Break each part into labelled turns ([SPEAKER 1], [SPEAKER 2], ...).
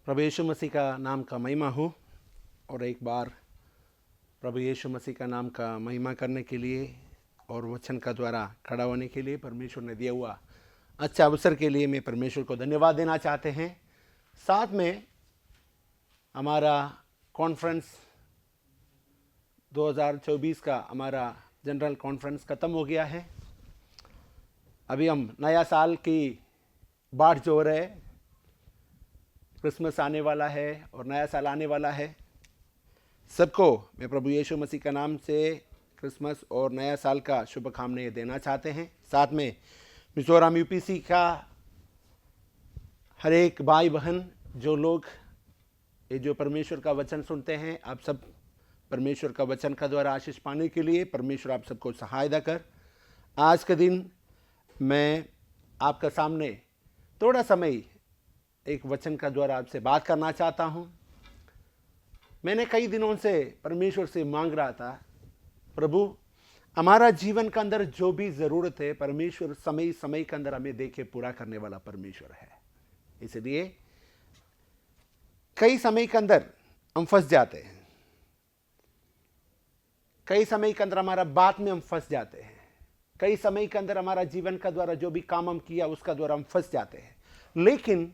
[SPEAKER 1] प्रभु यीशु मसीह का नाम का महिमा हो। और एक बार प्रभु यीशु मसीह का नाम का महिमा करने के लिए और वचन का द्वारा खड़ा होने के लिए परमेश्वर ने दिया हुआ अच्छा अवसर के लिए मैं परमेश्वर को धन्यवाद देना चाहते हैं। साथ में हमारा कॉन्फ्रेंस 2024 का हमारा जनरल कॉन्फ्रेंस ख़त्म हो गया है। अभी हम नया साल की बाट जो रहे, क्रिसमस आने वाला है और नया साल आने वाला है। सबको मैं प्रभु यीशु मसीह का नाम से क्रिसमस और नया साल का शुभकामनाएं देना चाहते हैं। साथ में मिजोरम यूपीसी का हर एक भाई बहन जो लोग ये जो परमेश्वर का वचन सुनते हैं, आप सब परमेश्वर का वचन का द्वारा आशीष पाने के लिए परमेश्वर आप सबको सहायता कर। आज के दिन मैं आपका सामने थोड़ा समय एक वचन का द्वारा आपसे बात करना चाहता हूं। मैंने कई दिनों से परमेश्वर से मांग रहा था, प्रभु हमारा जीवन के अंदर जो भी ज़रूरत है परमेश्वर समय समय के अंदर हमें देके पूरा करने वाला परमेश्वर है। इसलिए कई समय के अंदर हम फंस जाते हैं, कई समय के अंदर हमारा बात में हम फंस जाते हैं, कई समय के अंदर हमारा जीवन का द्वारा जो भी काम हम किया उसका द्वारा हम फंस जाते हैं। लेकिन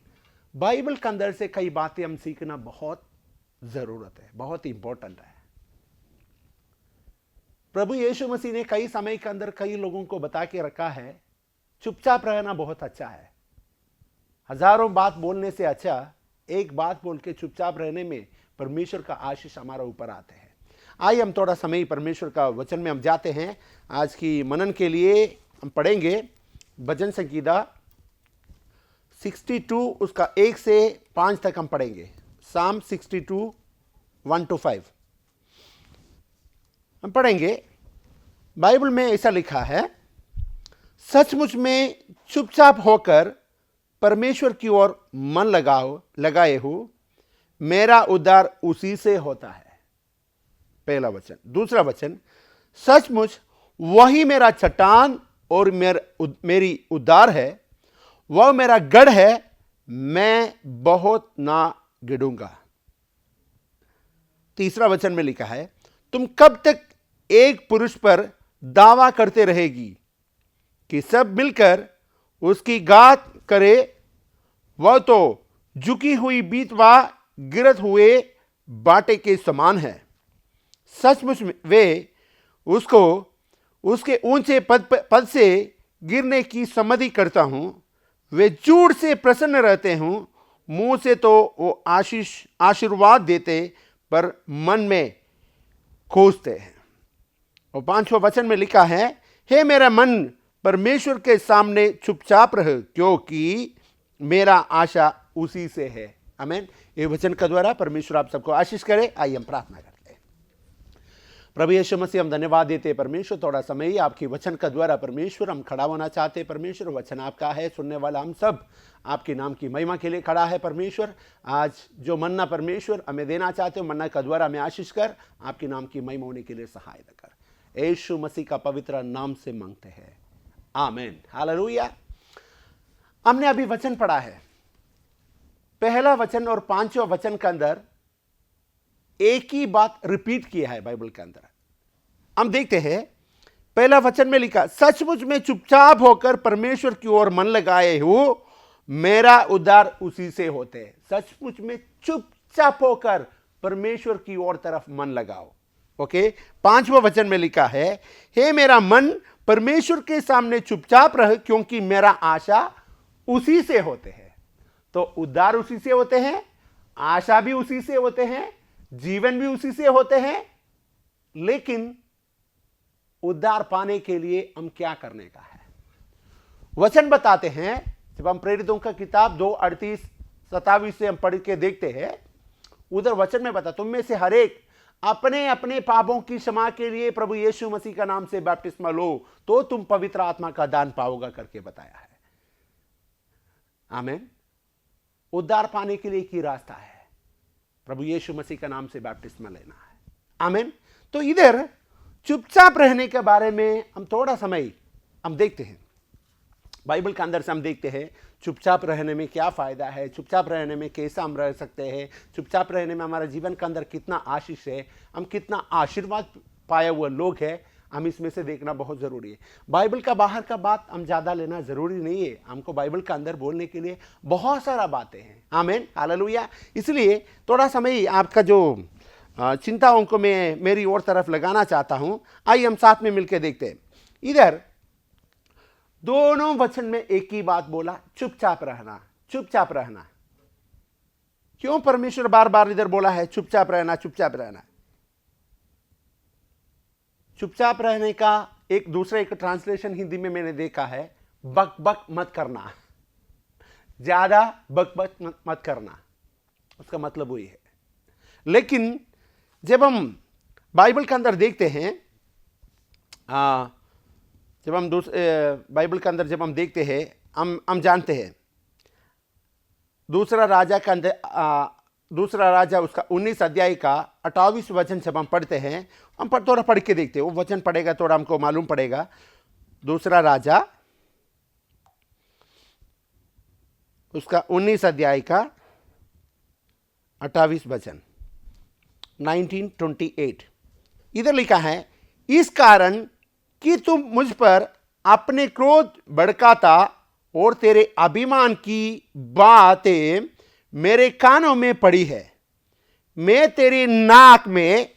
[SPEAKER 1] बाइबल के अंदर से कई बातें हम सीखना बहुत जरूरत है, बहुत इंपॉर्टेंट है। प्रभु यीशु मसीह ने कई समय के अंदर कई लोगों को बता के रखा है, चुपचाप रहना बहुत अच्छा है। हजारों बात बोलने से अच्छा एक बात बोल के चुपचाप रहने में परमेश्वर का आशीष हमारा ऊपर आते हैं। आइए हम थोड़ा समय परमेश्वर का वचन में हम जाते हैं। आज की मनन के लिए हम पढ़ेंगे भजन संगीता 62 उसका 1 से 5 तक हम पढ़ेंगे। साम 62 1 to 5 हम पढ़ेंगे। बाइबल में ऐसा लिखा है, सचमुच में चुपचाप होकर परमेश्वर की ओर मन लगाए हो, मेरा उद्धार उसी से होता है। पहला वचन। दूसरा वचन, सचमुच वही मेरा चट्टान और मेरी उद्धार है, वह मेरा गढ़ है, मैं बहुत ना गिरूंगा। तीसरा वचन में लिखा है, तुम कब तक एक पुरुष पर दावा करते रहेगी कि सब मिलकर उसकी गात करे, वह तो झुकी हुई बीतवा गिरत हुए बाटे के समान है। सचमुच वे उसको उसके ऊंचे पद से गिरने की सम्मति करता हूं। वे झूठ से प्रसन्न रहते हूं, मुंह से तो वो आशीर्वाद देते पर मन में खोजते हैं। और 5वां वचन में लिखा है, हे मेरा मन परमेश्वर के सामने चुपचाप रह, क्योंकि मेरा आशा उसी से है। आमीन। ये वचन का द्वारा परमेश्वर आप सबको आशीष करे। आइए हम प्रार्थना करते हैं। प्रभु यीशु मसीह हम धन्यवाद देते परमेश्वर, थोड़ा समय आपकी वचन का द्वारा परमेश्वर हम खड़ा होना चाहते। परमेश्वर वचन आपका है, सुनने वाला हम सब आपके नाम की महिमा के लिए खड़ा है। परमेश्वर आज जो मन्ना परमेश्वर हमें देना चाहते हो, मन्ना का द्वारा हमें आशीष कर, आपके नाम की महिमा होने के लिए सहायता कर। यीशु मसीह का पवित्र नाम से मांगते हैं, आमीन। हालेलुया। हमने अभी वचन पढ़ा है, पहला वचन और 5वां वचन के अंदर एक ही बात रिपीट किया है बाइबल के अंदर। हम देखते हैं, पहला वचन में लिखा, सचमुच में चुपचाप होकर परमेश्वर की ओर मन लगाए हो, मेरा उद्धार उसी से होते हैं। सचमुच में चुपचाप होकर परमेश्वर की ओर तरफ मन लगाओ। ओके। 5वां वचन में लिखा है, हे मेरा मन परमेश्वर के सामने चुपचाप रह, क्योंकि मेरा आशा उसी से होते हैं। तो उद्धार उसी से होते हैं, आशा भी उसी से होते हैं, जीवन भी उसी से होते हैं। लेकिन उद्धार पाने के लिए हम क्या करने का है? वचन बताते हैं, जब हम प्रेरितों का किताब 2:38-27 से हम पढ़ के देखते हैं, उधर वचन में बता, तुम में से हर एक अपने अपने पापों की क्षमा के लिए प्रभु यीशु मसीह का नाम से बपतिस्मा लो, तो तुम पवित्र आत्मा का दान पाओगा करके बताया है। आमीन। उद्धार पाने के लिए एक ही रास्ता है, प्रभु यीशु मसीह का नाम से बपतिस्मा लेना है। आमीन। तो इधर चुपचाप रहने के बारे में हम थोड़ा समय हम देखते हैं। बाइबल के अंदर से हम देखते हैं चुपचाप रहने में क्या फ़ायदा है, चुपचाप रहने में कैसा हम रह सकते हैं, चुपचाप रहने में हमारा जीवन के अंदर कितना आशीष है, हम कितना आशीर्वाद पाए हुए लोग हैं, हम इसमें से देखना बहुत ज़रूरी है। बाइबल का बाहर का बात हम ज़्यादा लेना ज़रूरी नहीं है, हमको बाइबल का अंदर बोलने के लिए बहुत सारा बातें हैं। आमीन, हालेलुया। इसलिए थोड़ा समय आपका जो चिंताओं को मैं मेरी ओर तरफ लगाना चाहता हूँ। आइए हम साथ में मिलकर देखते हैं। इधर दोनों वचन में एक ही बात बोला, चुपचाप रहना, चुपचाप रहना। क्यों परमेश्वर बार बार इधर बोला है चुपचाप रहना, चुपचाप रहना? चुपचाप रहने का एक दूसरा एक ट्रांसलेशन हिंदी में मैंने देखा है, बक बक मत करना, ज्यादा बक बक मत करना, उसका मतलब वही है। लेकिन जब हम बाइबल के अंदर देखते हैं, जब हम बाइबल के अंदर जब हम देखते हैं, हम जानते हैं दूसरा राजा उसका 19 अध्याय का 28 वचन जब हम पढ़ते हैं, हम थोड़ा पढ़ के देखते हैं, वो वचन पढ़ेगा थोड़ा हमको मालूम पड़ेगा। दूसरा राजा उसका 19 अध्याय का 28 वचन 19:28 इधर लिखा है, इस कारण कि तुम मुझ पर अपने क्रोध भड़काता और तेरे अभिमान की बातें मेरे कानों में पड़ी है, मैं तेरी नाक में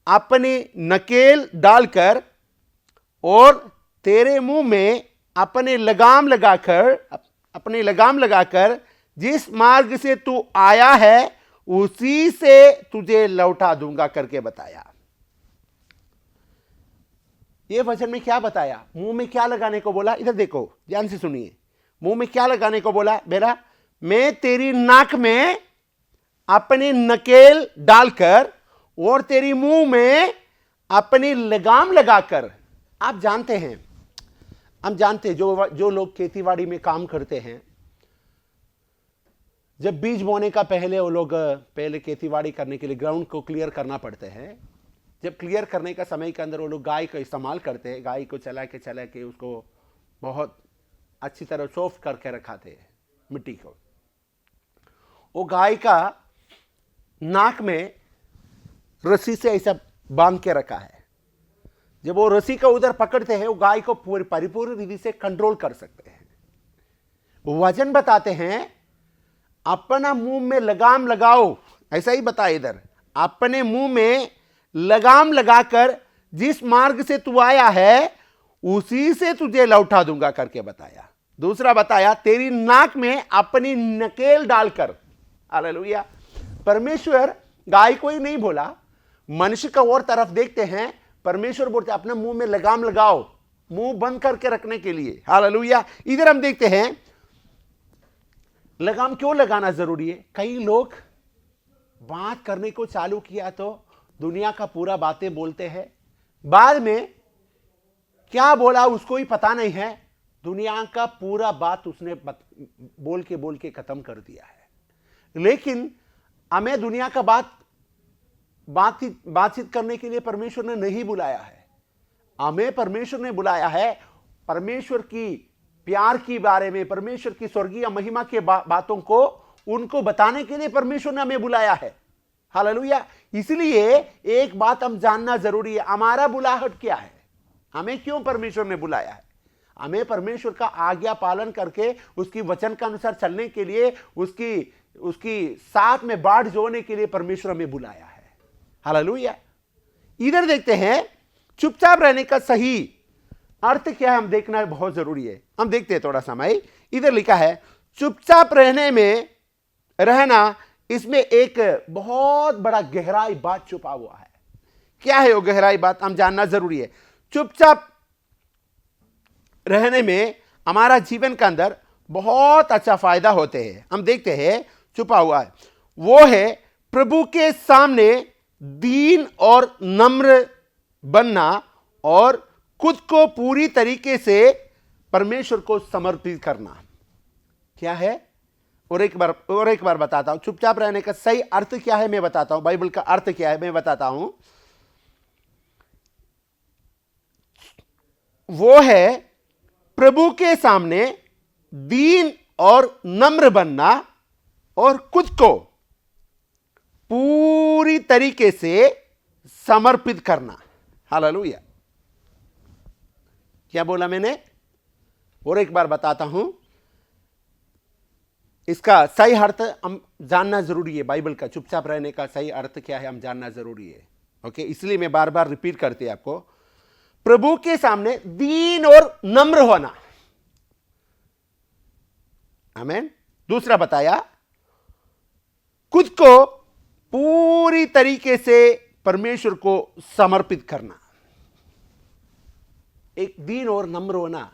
[SPEAKER 1] अपनी नकेल डालकर और तेरे मुंह में अपने लगाम लगाकर जिस मार्ग से तू आया है उसी से तुझे लौटा दूंगा करके बताया। ये वचन में क्या बताया? मुंह में क्या लगाने को बोला? इधर देखो, ध्यान से सुनिए। मुंह में क्या लगाने को बोला? बेरा, मैं तेरी नाक में अपनी नकेल डालकर और तेरी मुंह में अपनी लगाम लगाकर। आप जानते हैं, हम जानते हैं जो लोग खेतीबाड़ी में काम करते हैं, जब बीज बोने का पहले वो लोग पहले खेतीबाड़ी करने के लिए ग्राउंड को क्लियर करना पड़ते हैं। जब क्लियर करने का समय के अंदर वो लोग गाय का इस्तेमाल करते हैं, गाय को चला के उसको बहुत अच्छी तरह सॉफ्ट करके रखाते हैं मिट्टी को। वो गाय का नाक में रस्सी से ऐसा बांध के रखा है, जब वो रस्सी को उधर पकड़ते हैं वो गाय को पूरी परिपूर्ण विधि से कंट्रोल कर सकते हैं। वचन बताते हैं अपना मुंह में लगाम लगाओ, ऐसा ही बताया इधर, अपने मुंह में लगाम लगाकर जिस मार्ग से तू आया है उसी से तुझे लौटा दूंगा करके बताया। दूसरा बताया तेरी नाक में अपनी नकेल डालकर। हालेलुया। परमेश्वर गाय को ही नहीं बोला, मनुष्य का और तरफ देखते हैं, परमेश्वर बोलते अपने मुंह में लगाम लगाओ, मुंह बंद करके रखने के लिए। हालेलुया। इधर हम देखते हैं लगाम क्यों लगाना जरूरी है। कई लोग बात करने को चालू किया तो दुनिया का पूरा बातें बोलते हैं, बाद में क्या बोला उसको ही पता नहीं है, दुनिया का पूरा बात उसने बोल के खत्म कर दिया है। लेकिन हमें दुनिया का बातचीत करने के लिए परमेश्वर ने नहीं बुलाया है। हमें परमेश्वर ने बुलाया है परमेश्वर की प्यार के बारे में, परमेश्वर की स्वर्गीय महिमा के बातों को उनको बताने के लिए परमेश्वर ने हमें बुलाया है। हालेलुया। इसलिए एक बात हम जानना जरूरी है, हमारा बुलाहट क्या है, हमें क्यों परमेश्वर ने बुलाया है। हमें परमेश्वर का आज्ञा पालन करके उसकी वचन के अनुसार चलने के लिए, उसकी साथ में बाढ़ जोड़ने के लिए परमेश्वर हमें बुलाया है। हालेलुया। इधर देखते हैं चुपचाप रहने का सही अर्थ क्या है, हम देखना बहुत जरूरी है। हम देखते हैं थोड़ा समय। इधर लिखा है चुपचाप रहना, इसमें एक बहुत बड़ा गहराई बात छुपा हुआ है। क्या है वो गहराई बात, हम जानना जरूरी है। चुपचाप रहने में हमारा जीवन के अंदर बहुत अच्छा फायदा होते हैं। हम देखते हैं छुपा हुआ है, वो है प्रभु के सामने दीन और नम्र बनना और खुद को पूरी तरीके से परमेश्वर को समर्पित करना। क्या है? और एक बार बताता हूं चुपचाप रहने का सही अर्थ क्या है, मैं बताता हूं। बाइबल का अर्थ क्या है मैं बताता हूं। वो है प्रभु के सामने दीन और नम्र बनना और खुद को पूरी तरीके से समर्पित करना। हालेलुया। क्या बोला मैंने? और एक बार बताता हूं, इसका सही अर्थ हम जानना जरूरी है। बाइबल का चुपचाप रहने का सही अर्थ क्या है हम जानना जरूरी है। ओके, इसलिए मैं बार बार रिपीट करते आपको, प्रभु के सामने दीन और नम्र होना। आमीन। दूसरा बताया, खुद को पूरी तरीके से परमेश्वर को समर्पित करना। एक दीन और नम्र होना,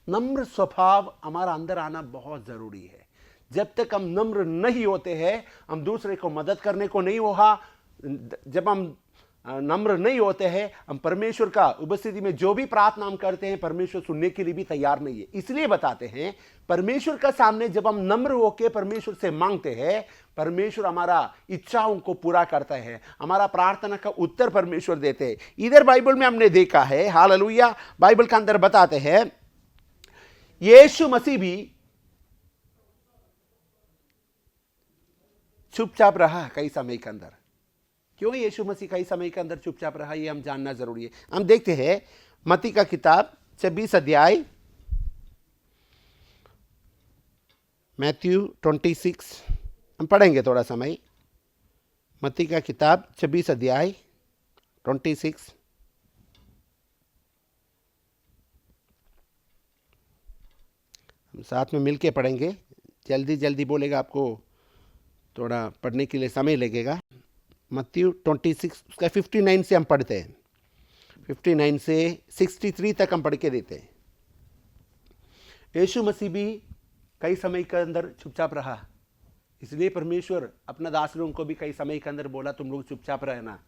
[SPEAKER 1] नम्र स्वभाव हमारा अंदर आना बहुत जरूरी है। जब तक हम नम्र नहीं होते हैं, हम दूसरे को मदद करने को नहीं होगा। जब हम नम्र नहीं होते हैं, हम परमेश्वर का उपस्थिति में जो भी प्रार्थना हम करते हैं, परमेश्वर सुनने के लिए भी तैयार नहीं है। इसलिए बताते हैं, परमेश्वर का सामने जब हम नम्र होकर परमेश्वर से मांगते हैं, परमेश्वर हमारा इच्छाओं को पूरा करता है, हमारा प्रार्थना का उत्तर परमेश्वर देते हैं। इधर बाइबल में हमने देखा है, हालेलुया, बाइबल के अंदर बताते हैं यीशु मसीह भी चुपचाप रहा कई समय के अंदर। क्यों यीशु मसीह कई समय के अंदर चुपचाप रहा, ये हम जानना जरूरी है। हम देखते हैं मत्ती का किताब 26 अध्याय, मैथ्यू 26, हम पढ़ेंगे थोड़ा समय। मत्ती का किताब 26 अध्याय 26, हम साथ में मिलके पढ़ेंगे। जल्दी जल्दी बोलेगा, आपको थोड़ा पढ़ने के लिए समय लगेगा। मत्ती 26 उसका 59 से हम पढ़ते हैं, 59 से 63 तक हम पढ़ के देते हैं। यीशु मसीह भी कई समय के अंदर चुपचाप रहा, इसलिए परमेश्वर अपना दास लोगों को भी कई समय के अंदर बोला, तुम लोग चुपचाप रहना।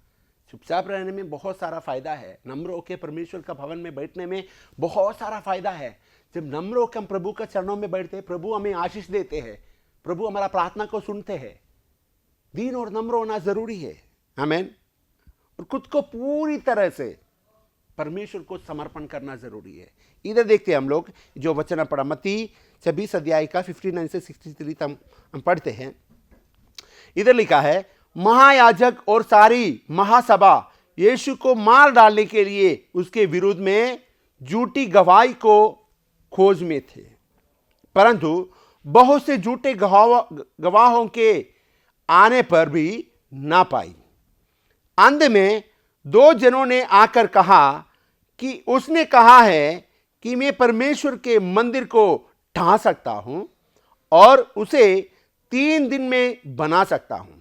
[SPEAKER 1] चुपचाप रहने में बहुत सारा फायदा है। नम्र होकर परमेश्वर का भवन में बैठने में बहुत सारा फायदा है। जब नम्र होकर हम प्रभु के चरणों में बैठते हैं, प्रभु हमें आशीष देते हैं, प्रभु हमारा प्रार्थना को सुनते हैं। दीन और नम्र होना जरूरी है। आमीन। और खुद को पूरी तरह से परमेश्वर को समर्पण करना जरूरी है। इधर देखते हैं हम लोग जो वचन पढ़ा, मत्ती 26 अध्याय का 59 से 63 तक हम पढ़ते हैं। इधर लिखा है, महायाजक और सारी महासभा यीशु को मार डालने के लिए उसके विरुद्ध में झूठी गवाही को खोज में थे, परंतु बहुत से झूठे गवाहों के आने पर भी ना पाई। अंत में 2 जनों ने आकर कहा कि उसने कहा है कि मैं परमेश्वर के मंदिर को ढा सकता हूं और उसे 3 दिन में बना सकता हूं।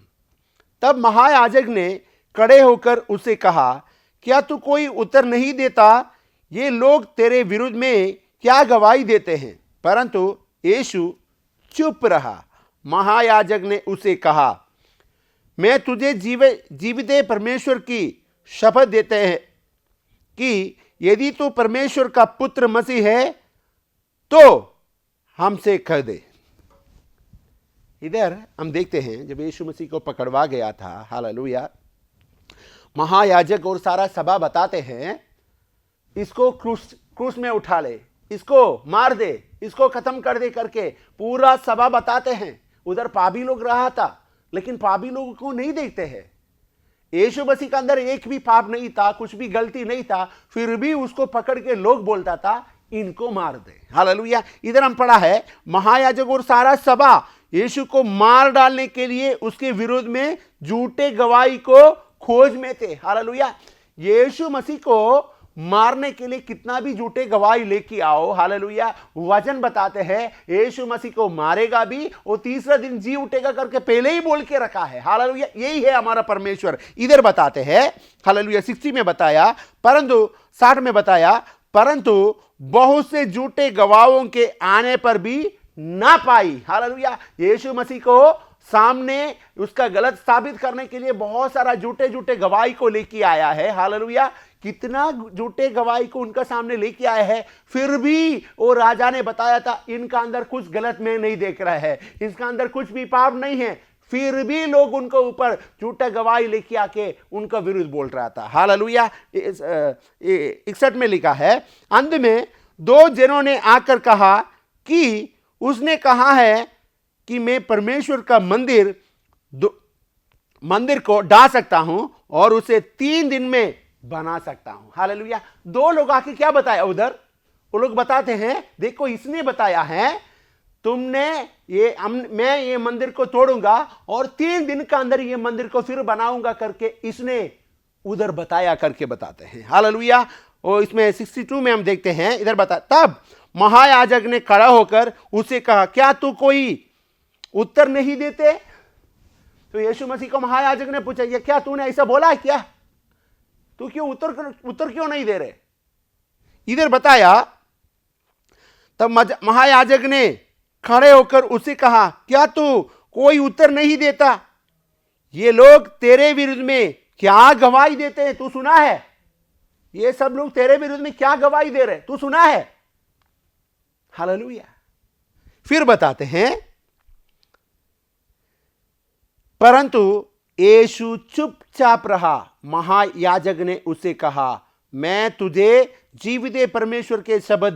[SPEAKER 1] तब महायाजक ने खड़े होकर उसे कहा, क्या तू कोई उत्तर नहीं देता? ये लोग तेरे विरुद्ध में क्या गवाही देते हैं? परंतु यीशु चुप रहा। महायाजक ने उसे कहा, मैं तुझे जीवित परमेश्वर की शपथ देते हैं कि यदि तू परमेश्वर का पुत्र मसीह है तो हमसे कह दे। इधर हम देखते हैं जब यीशु मसीह को पकड़वा गया था, हालेलुया, महायाजक और सारा सभा बताते हैं इसको क्रूस में उठा ले, इसको मार दे, इसको खत्म कर दे करके पूरा सभा बताते हैं। उधर पापी लोग रहा था, लेकिन पापी लोगों को नहीं देखते हैं। यीशु मसीह के अंदर एक भी पाप नहीं था, कुछ भी गलती नहीं था, फिर भी उसको पकड़ के लोग बोलता था इनको मार दे। हालेलुया। इधर हम पढ़ा है महायाजक और सारा सभा यीशु को मार डालने के लिए उसके विरोध में झूठे गवाही को खोज में थे। हालेलुया। यीशु मसीह को मारने के लिए कितना भी झूठे गवाही लेके आओ, हालेलुया, वचन बताते हैं यीशु मसीह को मारेगा भी और तीसरा दिन जी उठेगा करके पहले ही बोल के रखा है। हालेलुया। यही है हमारा परमेश्वर। इधर बताते हैं, हालेलुया, 60 में बताया, परंतु 60 में बताया, परंतु बहुत से झूठे गवाहों के आने पर भी ना पाई। हालेलुया। यीशु मसीह को सामने उसका गलत साबित करने के लिए बहुत सारा झूठे गवाही को लेके आया है। हालेलुया। कितना झूठे गवाही को उनका सामने लेके आया है, फिर भी वो राजा ने बताया था इनका अंदर कुछ गलत में नहीं देख रहा है, इसका अंदर कुछ भी पाप नहीं है, फिर भी लोग उनको ऊपर झूठा गवाही लेके आके उनका विरुद्ध बोल रहा था। हालेलुया। 61 में लिखा है, अंत में 2 जनों ने आकर कहा कि उसने कहा है कि मैं परमेश्वर का मंदिर को ढा सकता हूं और उसे 3 दिन में बना सकता हूं। हालेलुया। 2 लोग आके क्या बताया उधर? वो लोग बताते हैं, देखो इसने बताया है मैं ये मंदिर को तोड़ूंगा और 3 दिन के अंदर ये मंदिर को फिर बनाऊंगा करके इसने उधर बताया करके बताते हैं। हालेलुया। और इसमें 62 में हम देखते हैं, इधर बता, तब महायाजक ने खड़ा होकर उसे कहा, क्या तू कोई उत्तर नहीं देते? तो यीशु मसीह को महायाजक ने पूछा, ये क्या तूने ऐसा बोला क्या? तू क्यों उत्तर क्यों नहीं दे रहे? इधर बताया, तब महायाजक ने खड़े होकर उसे कहा, क्या तू कोई उत्तर नहीं देता? ये लोग तेरे विरुद्ध में क्या गवाही देते हैं, तू सुना है? ये सब लोग तेरे विरुद्ध में क्या गवाही दे रहे, तू सुना है? हालेलुया। फिर बताते हैं, परंतु यीशु चुपचाप रहा। महायाजक ने उसे कहा, मैं तुझे जीवित परमेश्वर के शब्द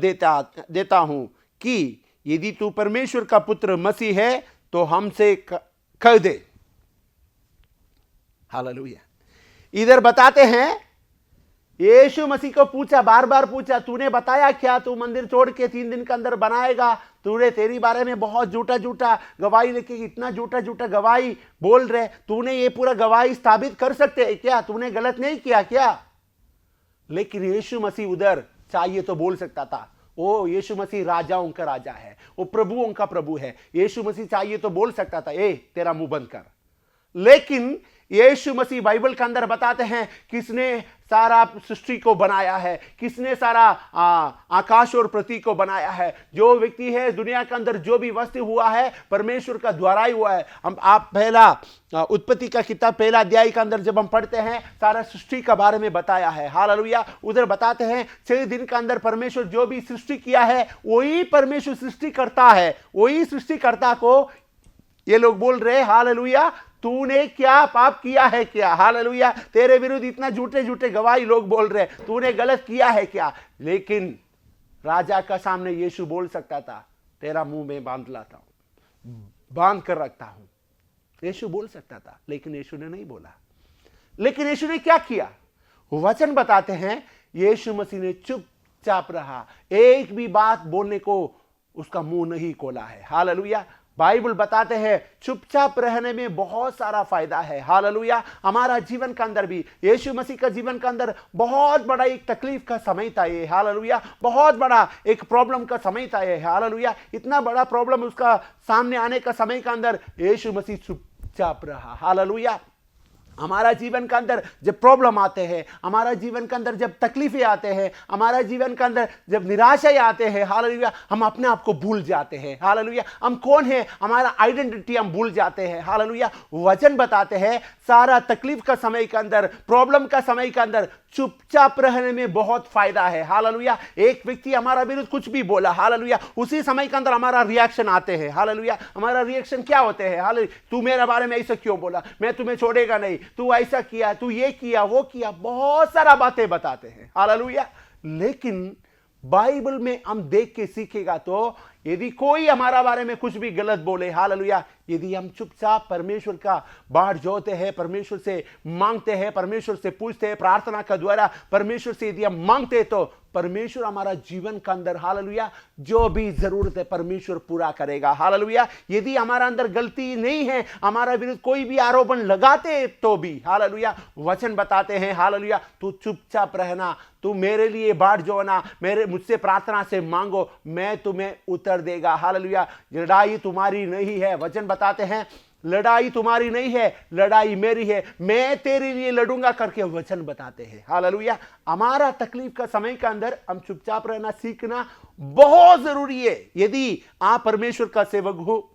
[SPEAKER 1] देता हूं कि यदि तू परमेश्वर का पुत्र मसीह है तो हमसे कह दे। हालेलुया। इधर बताते हैं, यीशु मसीह को पूछा, बार बार पूछा, तूने बताया क्या? तू मंदिर तोड़ के 3 दिन के अंदर बनाएगा? तूने तेरी बारे में बहुत झूठा गवाही लेके इतना झूठा गवाही बोल रहे, तूने ये पूरा गवाही स्थापित कर सकते है क्या? तूने गलत नहीं किया क्या? लेकिन यीशु मसीह उधर चाहिए तो बोल सकता था, ओ यीशु मसीह राजाओं का राजा है, वो प्रभुओं का प्रभु है। यीशु मसीह चाहिए तो बोल सकता था, ए तेरा मुंह बंद कर। लेकिन यीशु मसीह बाइबल के अंदर बताते हैं, किसने सारा सृष्टि को बनाया है, किसने सारा आकाश और पृथ्वी को बनाया है। जो व्यक्ति है दुनिया के अंदर, जो भी वस्तु हुआ है परमेश्वर का द्वारा ही हुआ है। आप पहला उत्पत्ति का किताब पहला अध्याय के अंदर जब हम पढ़ते हैं, सारा सृष्टि के बारे में बताया है। हालेलुया। उधर बताते हैं 6 दिन के अंदर परमेश्वर जो भी सृष्टि किया है वही परमेश्वर सृष्टि करता है। वही सृष्टिकर्ता को ये लोग बोल रहे, हालेलुया, तूने क्या पाप किया है क्या? हालेलुया। तेरे विरुद्ध इतना झूठे गवाही लोग बोल रहे, तूने गलत किया है क्या? लेकिन राजा का सामने यीशु बोल सकता था, तेरा मुंह में बांध लाता हूं, बांध कर रखता हूं। यीशु बोल सकता था, लेकिन यीशु ने नहीं बोला। लेकिन यीशु ने क्या किया? वचन बताते हैं, यीशु मसीह ने चुपचाप रहा, एक भी बात बोलने को उसका मुंह नहीं खोला है। हालेलुया। बाइबल बताते हैं चुपचाप रहने में बहुत सारा फायदा है। हालेलुया। हमारा जीवन के अंदर भी, यीशु मसीह का जीवन के अंदर बहुत बड़ा एक तकलीफ का समय था ये। हालेलुया। बहुत बड़ा एक प्रॉब्लम का समय था ये। हालेलुया। इतना बड़ा प्रॉब्लम उसका सामने आने का समय के अंदर यीशु मसीह चुपचाप रहा। हालेलुया। हमारा जीवन के अंदर जब प्रॉब्लम आते हैं, हमारा जीवन के अंदर जब तकलीफें आते हैं, हमारा जीवन के अंदर जब निराशाएं आते हैं, हालेलुया, हम अपने आप को भूल जाते हैं। हालेलुया। हम कौन है, हमारा आइडेंटिटी हम भूल जाते हैं। हालेलुया। वचन बताते हैं सारा तकलीफ का समय के अंदर, प्रॉब्लम का समय के अंदर चुपचाप रहने में बहुत फायदा है। हालेलुया। एक व्यक्ति हमारा विरुद्ध कुछ भी बोला, हालेलुया, उसी समय के अंदर हमारा रिएक्शन आते हैं। हालेलुया। हमारा रिएक्शन क्या होते हैं? हालेलुया, तू मेरे बारे में ऐसा क्यों बोला, मैं तुम्हें छोड़ेगा नहीं, तू ऐसा किया, तू ये किया, वो किया, बहुत सारा बातें बताते हैं। हालेलुया। लेकिन बाइबल में हम देख के सीखेगा तो यदि कोई हमारा बारे में कुछ भी गलत बोले, हालेलुया, यदि हम चुपचाप परमेश्वर का बाट जोते हैं, परमेश्वर से मांगते हैं, परमेश्वर से पूछते हैं, प्रार्थना का द्वारा परमेश्वर से यदि हम मांगते हैं तो परमेश्वर हमारा जीवन का अंदर, हालेलुया, जो भी जरूरत है परमेश्वर पूरा करेगा। हालेलुया। यदि हमारा अंदर गलती नहीं है, हमारा विरुद्ध कोई भी आरोपण लगाते तो भी, हालेलुया, वचन बताते हैं, हालेलुया, तू चुपचाप रहना, तू मेरे लिए बाट जोना, मुझसे प्रार्थना से मांगो, मैं तुम्हें उत्तर देगा। हालेलुया। लड़ाई तुम्हारी नहीं है, वचन बताते हैं लड़ाई तुम्हारी नहीं है, लड़ाई मेरी है, मैं तेरे लिए लड़ूंगा करके वचन बताते हैं। हालेलुया। हमारा तकलीफ का समय के अंदर हम चुपचाप रहना सीखना बहुत जरूरी है। यदि आप परमेश्वर का सेवक हो,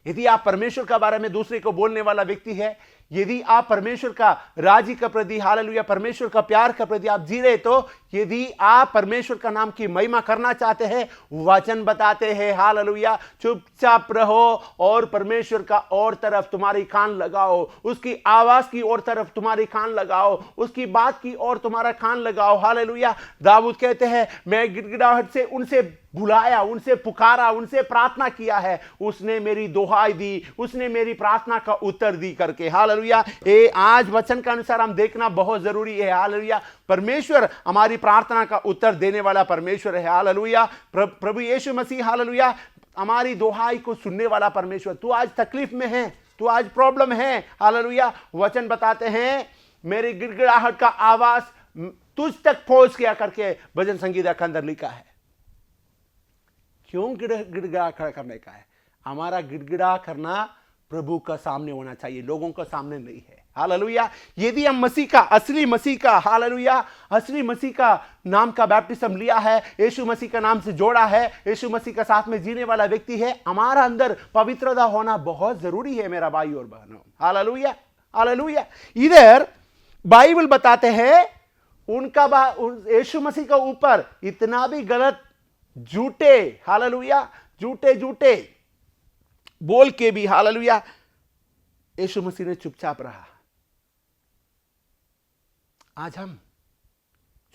[SPEAKER 1] यदि आप परमेश्वर के बारे में दूसरे को बोलने वाला व्यक्ति है, यदि आप परमेश्वर का राजी का प्रति, हालेलुया, परमेश्वर का प्यार का प्रति आप जी रहे, तो यदि आप परमेश्वर का नाम की महिमा करना चाहते हैं, वचन बताते हैं, हालेलुया, चुपचाप रहो और परमेश्वर का और तरफ तुम्हारी कान लगाओ, उसकी आवाज की और तरफ तुम्हारी कान लगाओ, उसकी बात की और तुम्हारा कान लगाओ। हालेलुया। दाऊद कहते हैं, मैं गिड़गिड़ाहट से उनसे बुलाया, उनसे पुकारा, उनसे प्रार्थना किया है, उसने मेरी दुहाई दी, उसने मेरी प्रार्थना का उत्तर दी करके। हालेलुया। ये आज वचन के अनुसार हम देखना बहुत जरूरी है। हालेलुया। परमेश्वर हमारी प्रार्थना का उत्तर देने वाला परमेश्वर है। हालेलुया। प्रभु यीशु मसीह हालेलुया हमारी दुहाई को सुनने वाला परमेश्वर। तू आज तकलीफ में है, तू आज प्रॉब्लम है, हालेलुया, वचन बताते हैं मेरी गिड़गिड़ाहट का आवाज तुझ तक पहुंच गया करके भजन संगीता के अंदर लिखा है। क्यों गिड़गिड़ा खड़ा करने का है? हमारा गिड़गिड़ा करना प्रभु का सामने होना चाहिए, लोगों का सामने नहीं है। हालेलुया। यदि हम मसीह का, असली मसीह का, हालेलुया, असली मसीह का नाम का बैप्टिज्म लिया है, यीशु मसीह का नाम से जोड़ा है, यीशु मसीह का साथ में जीने वाला व्यक्ति है, हमारा अंदर पवित्रता होना बहुत जरूरी है मेरा भाई और बहनों। हालेलुया। हालेलुया। इधर बाइबल बताते हैं उनका यीशु मसीह के ऊपर इतना भी गलत झूठे, हालेलुया, झूठे बोल के भी, हालेलुया, यीशु मसीह ने चुपचाप रहा। आज हम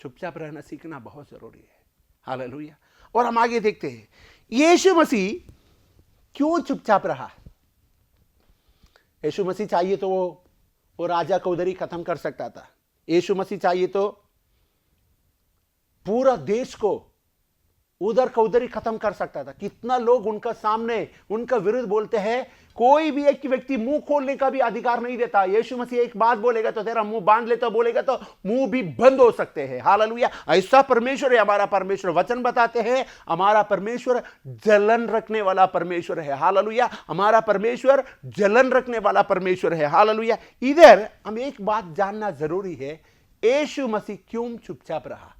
[SPEAKER 1] चुपचाप रहना सीखना बहुत जरूरी है। हालेलुया। और हम आगे देखते हैं यीशु मसीह क्यों चुपचाप रहा। यीशु मसीह चाहिए तो वो राजा को उधर ही खत्म कर सकता था। यीशु मसीह चाहिए तो पूरा देश को उधर का उधर ही खत्म कर सकता था। कितना लोग उनका सामने, उनका विरुद्ध बोलते हैं, कोई भी एक व्यक्ति मुंह खोलने का भी अधिकार नहीं देता। यीशु मसीह एक बात बोलेगा तो तेरा मुंह बांध ले, तो बोलेगा तो मुंह भी बंद हो सकते हैं। हालेलुया। ऐसा परमेश्वर है हमारा परमेश्वर। वचन बताते हैं हमारा परमेश्वर जलन रखने वाला परमेश्वर है। हालेलुया। हमारा परमेश्वर जलन रखने वाला परमेश्वर है। हालेलुया। इधर हम एक बात जानना जरूरी है, यीशु मसीह क्यों चुपचाप रहा।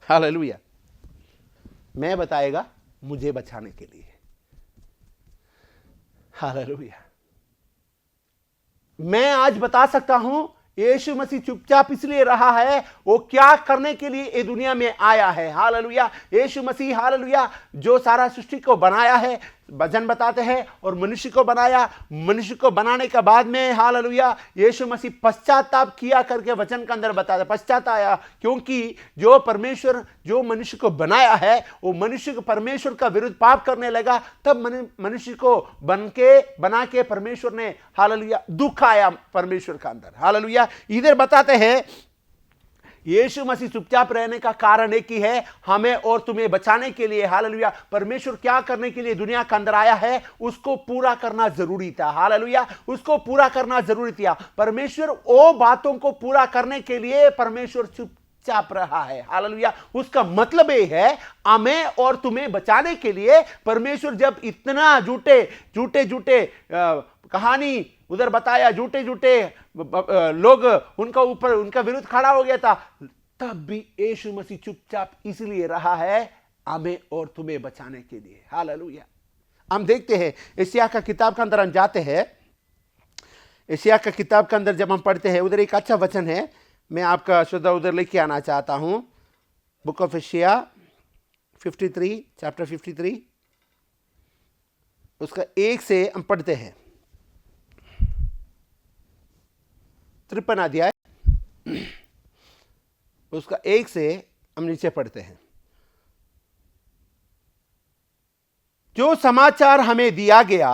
[SPEAKER 1] हालेलुया। मैं बताएगा मुझे बचाने के लिए। हालेलुया। मैं आज बता सकता हूं यीशु मसीह चुपचाप इसलिए रहा है, वो क्या करने के लिए ये दुनिया में आया है। हालेलुया। यीशु मसीह, हालेलुया, जो सारा सृष्टि को बनाया है, वचन बताते हैं, और मनुष्य को बनाया। मनुष्य को बनाने के बाद में, हालेलुया, यीशु मसीह पश्चाताप किया करके वचन के अंदर बताया, पश्चाताया, क्योंकि जो परमेश्वर जो मनुष्य को बनाया है वो मनुष्य को परमेश्वर का विरुद्ध पाप करने लगा। तब मनुष्य को बना के परमेश्वर ने, हालेलुया, दुख आया परमेश्वर का अंदर। हालेलुया। इधर बताते हैं यीशु मसीह चुपचाप रहने का कारण एक ही है, हमें और तुम्हें बचाने के लिए। हालेलुया। परमेश्वर क्या करने के लिए दुनिया के अंदर आया है उसको पूरा करना जरूरी था। हालेलुया। उसको पूरा करना जरूरी था। परमेश्वर वो बातों को पूरा करने के लिए परमेश्वर चुपचाप रहा है। हालेलुया। उसका मतलब ये है हमें और तुम्हें बचाने के लिए परमेश्वर जब इतना झूठे कहानी उधर बताया, झूठे लोग उनका ऊपर, उनका विरुद्ध खड़ा हो गया था, तब भी यीशु मसीह चुपचाप इसलिए रहा है हमें और तुम्हें बचाने के लिए। हालेलुया। हम देखते हैं यशायाह का किताब के अंदर हम जाते हैं। यशायाह का किताब के अंदर जब हम पढ़ते हैं, उधर एक अच्छा वचन है, मैं आपका श्रद्धा उधर लेके आना चाहता हूं। बुक ऑफ यशायाह 53, चैप्टर 53, उसका 1 से हम पढ़ते हैं। 53 अध्याय उसका 1 से हम नीचे पढ़ते हैं। जो समाचार हमें दिया गया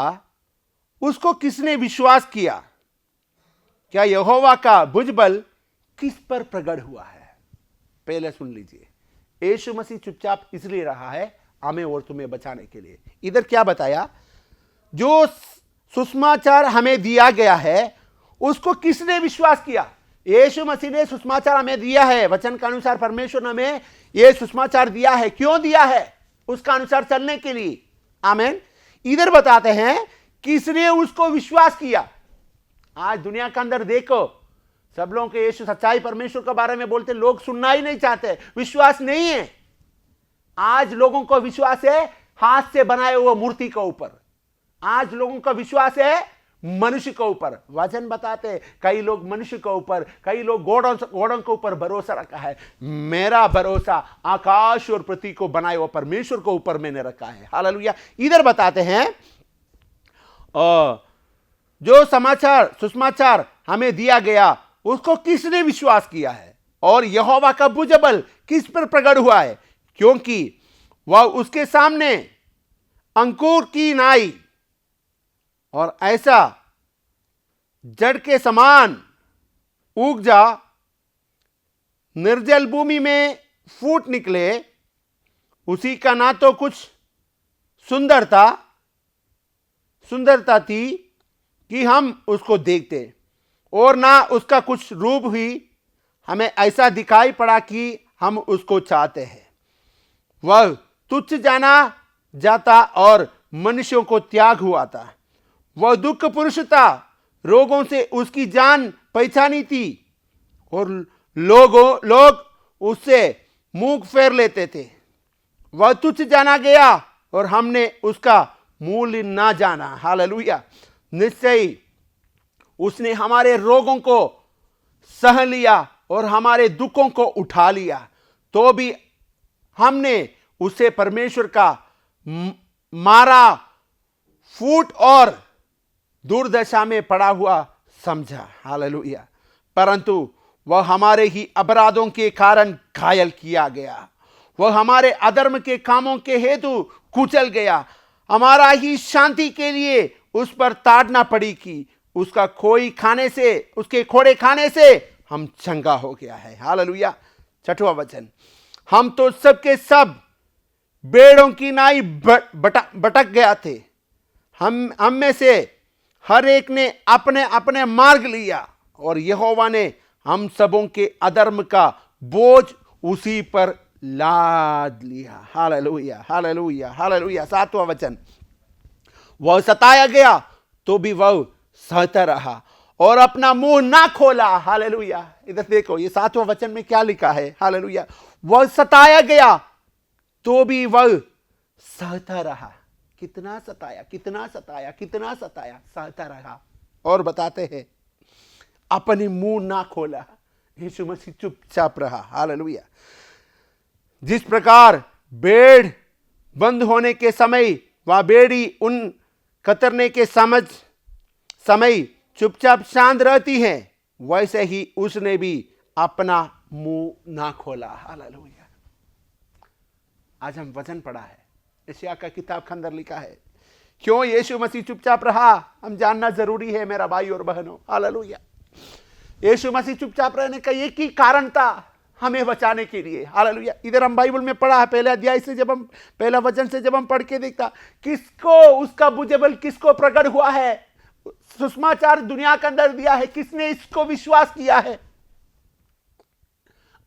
[SPEAKER 1] उसको किसने विश्वास किया? क्या यहोवा का भुजबल किस पर प्रकट हुआ है? पहले सुन लीजिए, यीशु मसीह चुपचाप इसलिए रहा है हमें और तुम्हें बचाने के लिए। इधर क्या बताया? जो सुसमाचार हमें दिया गया है उसको किसने विश्वास किया? यीशु मसीह ने सुसमाचार हमें दिया है। वचन के अनुसार परमेश्वर ने हमें यह सुसमाचार दिया है। क्यों दिया है? उसका अनुसार चलने के लिए। आमीन। इधर बताते हैं किसने उसको विश्वास किया। आज दुनिया के अंदर देखो, सब लोगों के यीशु सच्चाई परमेश्वर के बारे में बोलते, लोग सुनना ही नहीं चाहते, विश्वास नहीं है। आज लोगों को विश्वास है हाथ से बनाए हुए मूर्ति के ऊपर। आज लोगों का विश्वास है मनुष्य के ऊपर। वचन बताते कई लोग मनुष्य के ऊपर, कई लोग घोड़ों के ऊपर भरोसा रखा है। मेरा भरोसा आकाश और पृथ्वी को बनाए हुए परमेश्वर के ऊपर मैंने रखा है। हालेलुया। इधर बताते हैं जो सुसमाचार हमें दिया गया उसको किसने विश्वास किया है, और यहोवा का भुजबल किस पर प्रकट हुआ है? क्योंकि वह उसके सामने अंकुर की नाई और ऐसा जड़ के समान उग जा, निर्जल भूमि में फूट निकले। उसी का ना तो कुछ सुंदरता थी कि हम उसको देखते, और ना उसका कुछ रूप ही हमें ऐसा दिखाई पड़ा कि हम उसको चाहते हैं। वह तुच्छ जाना जाता और मनुष्यों को त्याग हुआ था। वह दुख पुरुष था, रोगों से उसकी जान पहचानी थी, और लोग उससे मुंह फेर लेते थे। वह तुच्छ जाना गया और हमने उसका मूल्य ना जाना। हालेलुया। निश्चय उसने हमारे रोगों को सह लिया और हमारे दुखों को उठा लिया, तो भी हमने उसे परमेश्वर का मारा फूट और दुर्दशा में पड़ा हुआ समझा। हालेलुया। परंतु वह हमारे ही अपराधों के कारण घायल किया गया, वह हमारे अधर्म के कामों के हेतु कुचल गया। हमारा ही शांति के लिए उस पर ताड़ना पड़ी कि उसके खोड़े खाने से हम चंगा हो गया है। हालेलुया। 6वां वचन, हम तो सबके सब भेड़ों की नाई भटक गया थे। हम में से हर एक ने अपने अपने मार्ग लिया, और यहोवा ने हम सबों के अधर्म का बोझ उसी पर लाद लिया। Hallelujah, hallelujah, hallelujah. 7वां वचन, वह सताया गया तो भी वह सहता रहा और अपना मुंह ना खोला। हालेलुया। इधर देखो, ये 7वां वचन में क्या लिखा है। हालेलुया। वह सताया गया तो भी वह सहता रहा। कितना सताया, कितना सताया, कितना सताया, सहता रहा। और बताते हैं, अपने मुंह ना खोला। यीशु मसीह चुपचाप रहा। हालेलुया। जिस प्रकार भेड़ बंद होने के समय वह भेड़ी उन कतरने के समय चुपचाप शांत रहती है, वैसे ही उसने भी अपना मुंह ना खोला। हालेलुया। आज हम वचन पढ़ा है, यशायाह का किताब के अंदर लिखा है, क्यों यीशु मसीह चुपचाप रहा, हम जानना जरूरी है मेरा भाई और बहनों। हालेलुया। यीशु मसीह चुपचाप रहने का एक ही कारण था, हमें बचाने के लिए। हालेलुया। इधर हम बाइबल में पढ़ा है, पहले अध्याय से जब हम पहला वचन से जब हम पढ़ के देखता, किसको उसका बुझेबल किसको प्रकट हुआ है, सुसमाचार दुनिया के अंदर दिया है, किसने इसको विश्वास किया है।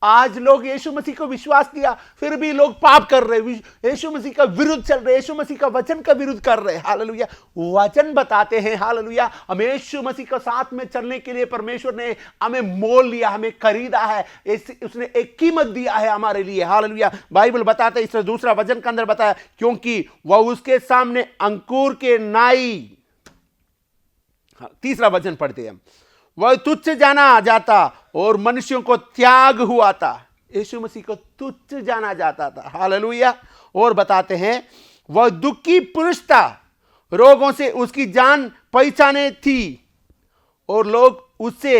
[SPEAKER 1] आज लोग यीशु मसीह को विश्वास किया, फिर भी लोग पाप कर रहे, यीशु मसीह का विरुद्ध चल रहे, यीशु मसीह का वचन का विरुद्ध कर रहे। हालेलुया। वचन बताते हैं, हालेलुया, हमें यीशु मसीह के साथ में चलने के लिए परमेश्वर ने हमें मोल लिया, हमें खरीदा है, उसने एक कीमत दिया है हमारे लिए। हालेलुया। बाइबल बताते हैं, इससे दूसरा वचन के अंदर बताया, क्योंकि वह उसके सामने अंकुर के नाई। तीसरा वचन पढ़ते हैं, वह तुच्छ जाना जाता और मनुष्यों को त्याग हुआ था। यीशु मसीह को तुच्छ जाना जाता था। हालेलुया। और बताते हैं, वह दुखी पुरुष था, रोगों से उसकी जान पहचाने थी, और लोग उससे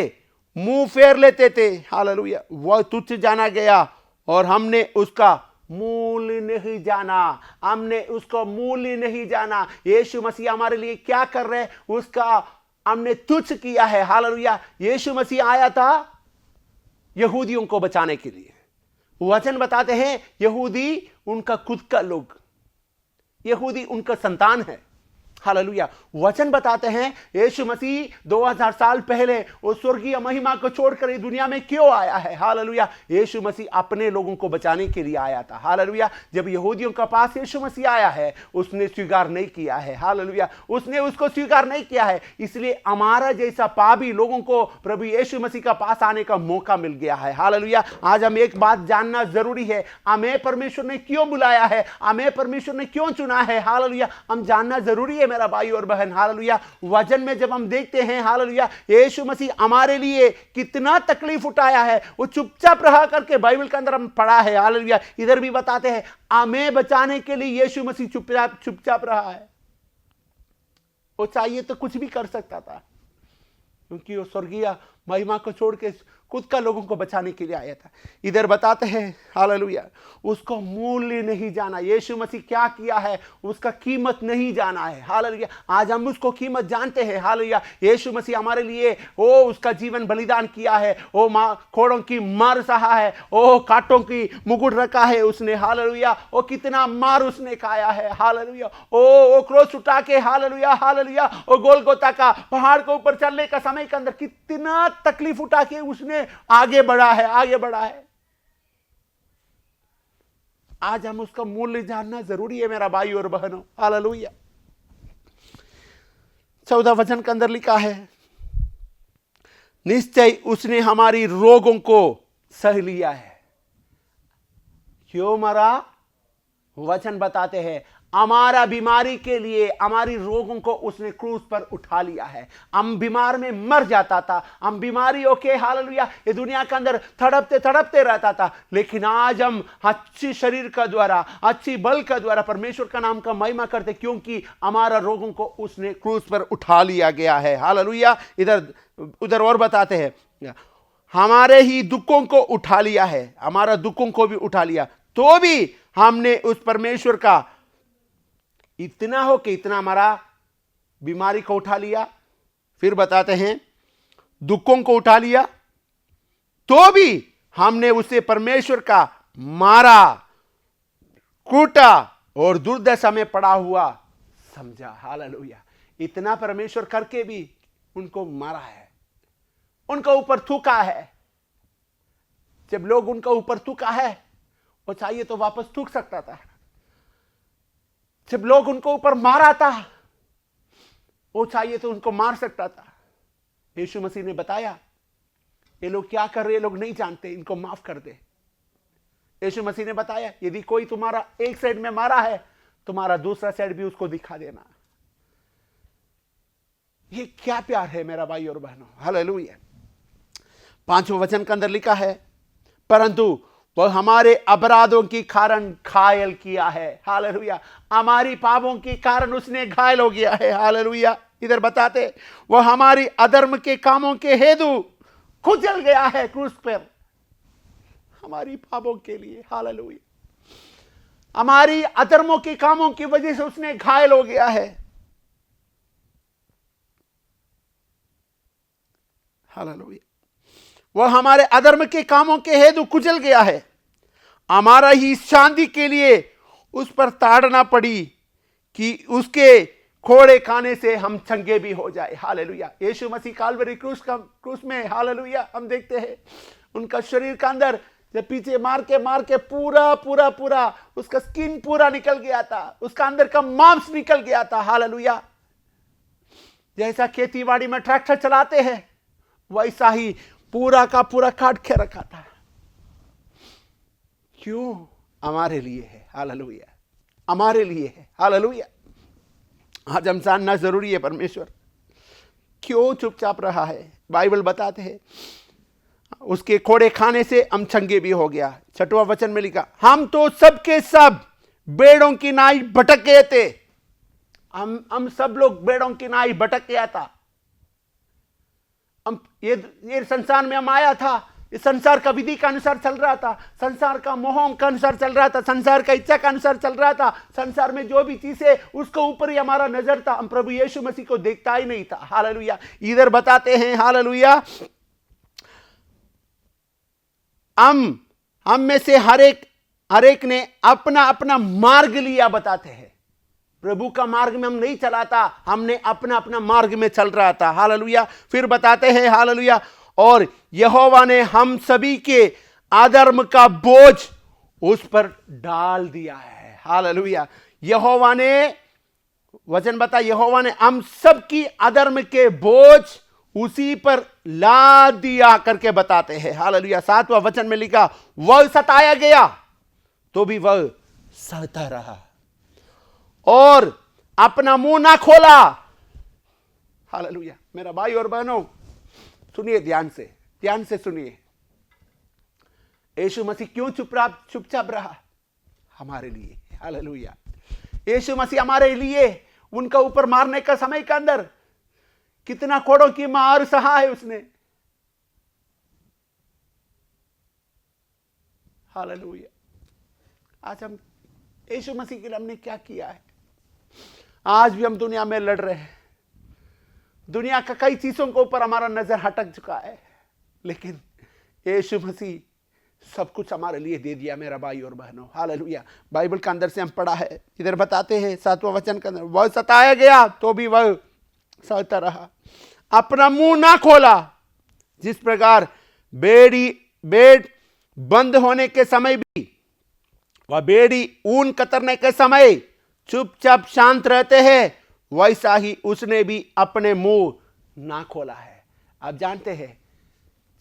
[SPEAKER 1] मुंह फेर लेते थे। हालेलुया। वह तुच्छ जाना गया और हमने उसका मूल्य नहीं जाना, हमने उसको मूल्य नहीं जाना। यीशु मसीह हमारे लिए क्या कर रहे हैं, उसका हमने तुच्छ किया है। हालेलुया। यीशु मसीह आया था यहूदियों को बचाने के लिए। वचन बताते हैं, यहूदी उनका खुद का लोग, यहूदी उनका संतान है। हालेलुया। वचन बताते हैं, यीशु मसीह 2000 साल पहले वो स्वर्गीय महिमा को छोड़कर इस दुनिया में क्यों आया है। हालेलुया। यीशु मसीह अपने लोगों को बचाने के लिए आया था। हालेलुया। जब यहूदियों के पास यीशु मसीह आया है, उसने स्वीकार नहीं किया है। हालेलुया। उसने उसको स्वीकार नहीं किया है, इसलिए हमारा जैसा पापी लोगों को प्रभु यीशु मसीह का पास आने का मौका मिल गया है। हालेलुया। आज हम एक बात जानना जरूरी है, हमें परमेश्वर ने क्यों बुलाया है, हमें परमेश्वर ने क्यों चुना है। हालेलुया। हम जानना जरूरी है मेरा भाई और बहन। हालेलुया। वचन में जब हम देखते हैं, हालेलुया, यीशु मसीह हमारे लिए कितना तकलीफ उठाया है, वो चुपचाप रहा करके बाइबल के अंदर हम पढ़ा है। हालेलुया। इधर भी बताते हैं, हमें बचाने के लिए यीशु मसीह चुपचाप रहा है। वो चाहिए तो कुछ भी कर सकता था, क्योंकि वो स्वर्गीय महिमा को छोड़ के खुद का लोगों को बचाने के लिए आया था। इधर बताते हैं हालेलुया, उसको मूल्य नहीं जाना, यीशु मसीह क्या किया है उसका कीमत नहीं जाना है। हालेलुया, आज हम उसको कीमत जानते हैं। हालेलुया, यीशु मसीह हमारे लिए उसका जीवन बलिदान किया है, खोड़ों की मार सहा है, कांटों की मुकुट रखा है उसने। हालेलुया, कितना मार उसने खाया है। हालेलुया, क्रोस उठा के हालेलुया हालेलुया गोलगोता का पहाड़ के ऊपर चलने का समय के अंदर कितना तकलीफ उठा के उसने आगे बढ़ा है, आगे बढ़ा है। आज हम उसका मूल्य जानना जरूरी है मेरा भाई और बहनों। हालेलुया, 14 वचन के अंदर लिखा है, निश्चय उसने हमारी रोगों को सह लिया है। क्यों मरा? वचन बताते हैं, हमारा बीमारी के लिए, हमारी रोगों को उसने क्रूस पर उठा लिया है। हम बीमार में मर जाता था, हम बीमारियों के हालेलुया ये दुनिया के अंदर तड़पते तड़पते रहता था, लेकिन आज हम अच्छी शरीर का द्वारा, अच्छी बल का द्वारा परमेश्वर का नाम का महिमा करते, क्योंकि हमारा रोगों को उसने क्रूस पर उठा लिया गया है। हालेलुया, उधर और बताते हैं, हमारे ही दुखों को उठा लिया है, हमारा दुखों को भी उठा लिया, तो भी हमने उस परमेश्वर का इतना हो कि इतना हमारा बीमारी को उठा लिया। फिर बताते हैं, दुखों को उठा लिया, तो भी हमने उसे परमेश्वर का मारा, कूटा और दुर्दशा में पड़ा हुआ समझा। हालेलुया, इतना परमेश्वर करके भी उनको मारा है, उनका ऊपर थूका है। जब लोग उनका ऊपर थूका है, वो चाहिए तो वापस थूक सकता था। जब लोग उनको ऊपर मारा था, वो चाहिए तो उनको मार सकता था। यीशु मसीह ने बताया, ये लोग क्या कर रहे हैं, लोग नहीं जानते, इनको माफ कर दे। यीशु मसीह ने बताया, यदि कोई तुम्हारा एक साइड में मारा है, तुम्हारा दूसरा साइड भी उसको दिखा देना। ये क्या प्यार है मेरा भाई और बहनों। हालेलुया, 5वें वचन के अंदर लिखा है, परंतु वह हमारे अपराधों के कारण घायल किया है। हालेलुया, हमारी पापों के कारण उसने घायल हो गया है। हालेलुया, इधर बताते, वह हमारी अधर्म के कामों के हेतु कुचल गया है क्रूस पर, हमारी पापों के लिए। हालेलुया, हमारी अधर्मों के कामों की वजह से उसने घायल हो गया है। हालेलुया, वह हमारे अधर्म के कामों के हेतु कुचल गया है, हमारा ही शांति के लिए उस पर ताड़ना पड़ी कि उसके खोड़े खाने से हम चंगे भी हो जाए। हालेलुया, यीशु मसीह काल्वरी क्रूस में हालेलुया हम देखते हैं, उनका शरीर का अंदर जब पीछे मार के पूरा पूरा पूरा उसका स्किन पूरा निकल गया था, उसका अंदर का मांस निकल गया था। हालेलुया, जैसा खेतीबाड़ी में ट्रैक्टर चलाते हैं, वैसा ही पूरा का पूरा काट के रखा था। क्यों? हमारे लिए है। हालेलुया, हमारे लिए है। हालेलुया, आज हम जानना जरूरी है परमेश्वर क्यों चुपचाप रहा है। बाइबल बताते हैं, उसके खोड़े खाने से हम चंगे भी हो गया। 6वां वचन में लिखा, हम तो सबके सब बेड़ों की नाई भटक गए थे। हम सब लोग बेड़ों की नाई भटक गया था। हम ये संसार में हम आया था, इस संसार का विधि का अनुसार चल रहा था, संसार का मोह का अनुसार चल रहा था, संसार का इच्छा का अनुसार चल रहा था। संसार में जो भी चीज है उसके ऊपर ही हमारा नजर था, हम प्रभु यीशु मसीह को देखता ही नहीं था। हालेलुया, इधर बताते हैं हालेलुया, हम में से हर एक ने अपना अपना मार्ग लिया। बताते हैं, प्रभु का मार्ग में हम नहीं चला था, हमने अपना अपना मार्ग में चल रहा था। हालेलुया, फिर बताते हैं हालेलुया, और यहोवा ने हम सभी के अधर्म का बोझ उस पर डाल दिया है। हालेलुया, यहोवा ने, वचन बता, यहोवा ने हम सब की अधर्म के बोझ उसी पर ला दिया करके बताते हैं। हालेलुया, 7वां वचन में लिखा, वह सताया गया तो भी वह सहता रहा और अपना मुंह ना खोला। हालेलुया, मेरा भाई और बहनों सुनिए, ध्यान से सुनिए, यीशु मसीह क्यों चुपचाप रहा? हमारे लिए। हालेलुया, यीशु मसीह हमारे लिए उनका ऊपर मारने का समय के अंदर कितना कोड़ों की मार सहा है उसने। हालेलुया। आज हम यीशु मसीह के लिए हमने क्या किया है? आज भी हम दुनिया में लड़ रहे हैं, दुनिया का कई चीजों के ऊपर हमारा नजर हटक चुका है, लेकिन यीशु मसीह सब कुछ हमारे लिए दे दिया मेरा भाई और बहनों। हालेलुया। बाइबल के अंदर से हम पढ़ा है, इधर बताते हैं 7वां वचन के अंदर, वह सताया गया तो भी वह सहता रहा, अपना मुंह ना खोला। जिस प्रकार बेड़ बंद होने के समय भी वह बेड़ी ऊन कतरने के समय चुपचाप शांत रहते हैं, वैसा ही उसने भी अपने मुंह ना खोला है। आप जानते हैं,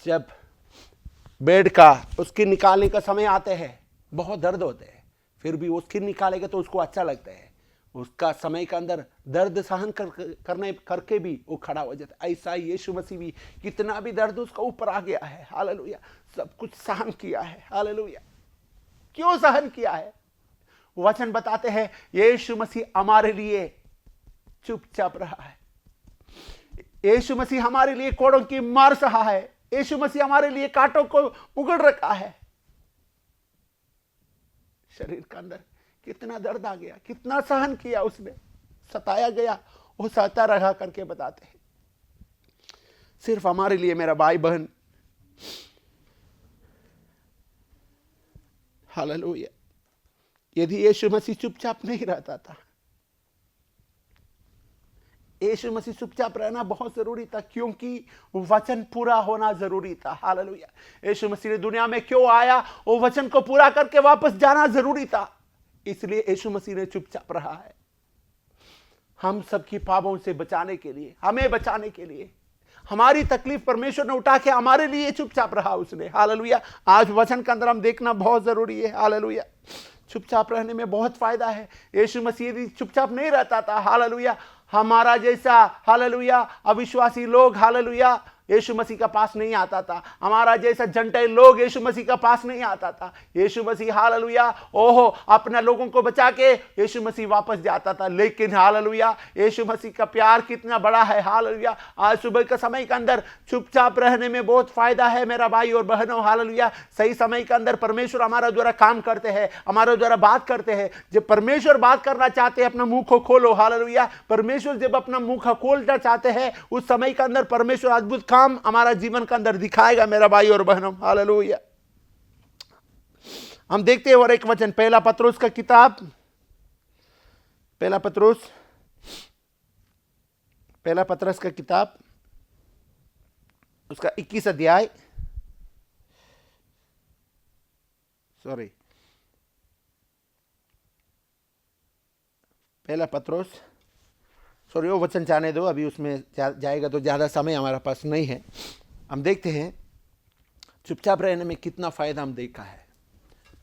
[SPEAKER 1] जब बेड का उसकी निकालने का समय आते हैं, बहुत दर्द होते हैं, फिर भी उसकी निकालेगा तो उसको अच्छा लगता है। उसका समय के अंदर दर्द सहन करने करके भी वो खड़ा हो जाता है। ऐसा ही यीशु मसीह भी, कितना भी दर्द उसका ऊपर आ गया है, हालेलुया, सब कुछ सहन किया है। हालेलुया। क्यों सहन किया है? वचन बताते हैं, यीशु मसीह हमारे लिए चुपचाप रहा है। यीशु मसीह हमारे लिए कोड़ों की मार सहा है। यीशु मसीह हमारे लिए कांटों को उगड़ रखा है। शरीर के अंदर कितना दर्द आ गया, कितना सहन किया उसने, सताया गया, वो सहता रहा करके बताते हैं। सिर्फ हमारे लिए मेरा भाई बहन, हालेलुया। यदि यीशु मसीह चुपचाप नहीं रहता था, यीशु मसीह चुपचाप रहना बहुत जरूरी था, क्योंकि वचन पूरा होना जरूरी था। हालेलुया। यीशु मसीह ने दुनिया में क्यों आया? वो वचन को पूरा करके वापस जाना जरूरी था, इसलिए यीशु मसीह ने चुपचाप रहा है। हम सबकी पापों से बचाने के लिए, हमें बचाने के लिए, हमारी तकलीफ परमेश्वर ने उठा के हमारे लिए चुपचाप रहा उसने। हालेलुया। आज वचन के अंदर हम देखना बहुत जरूरी है। हालेलुया। चुपचाप रहने में बहुत फायदा है। यीशु मसीह यदि चुपचाप नहीं रहता था, हालेलुया, हमारा जैसा, हालेलुया, अविश्वासी लोग, हालेलुया, यीशु मसीह का पास नहीं आता था। हमारा जैसा जंटाइल लोग यीशु मसीह का पास नहीं आता था। यीशु मसीह, हालेलुया, ओहो, अपने लोगों को बचा के यीशु मसीह वापस जाता था। लेकिन हालेलुया, यीशु मसीह का प्यार कितना बड़ा है। हालेलुया। आज सुबह के समय के अंदर चुपचाप रहने में बहुत फायदा है मेरा भाई और बहनों। हालेलुया। सही समय के अंदर परमेश्वर हमारा द्वारा काम करते हैं, हमारे द्वारा बात करते हैं। जब परमेश्वर बात करना चाहते हैं, अपना मुंह को खोलो। हालेलुया। परमेश्वर जब अपना मुंह को खोलना चाहते हैं, उस समय के अंदर परमेश्वर अद्भुत काम हमारा जीवन के अंदर दिखाएगा मेरा भाई और बहनों। हालेलुया। हम देखते हैं और एक वचन, पहला पत्रुस का किताब, पहला पत्रस का किताब, उसका 21 अध्याय, पहला पत्रुस, वो वचन जाने दो, अभी उसमें जाएगा तो ज़्यादा समय हमारे पास नहीं है। हम देखते हैं चुपचाप रहने में कितना फायदा हम देखा है।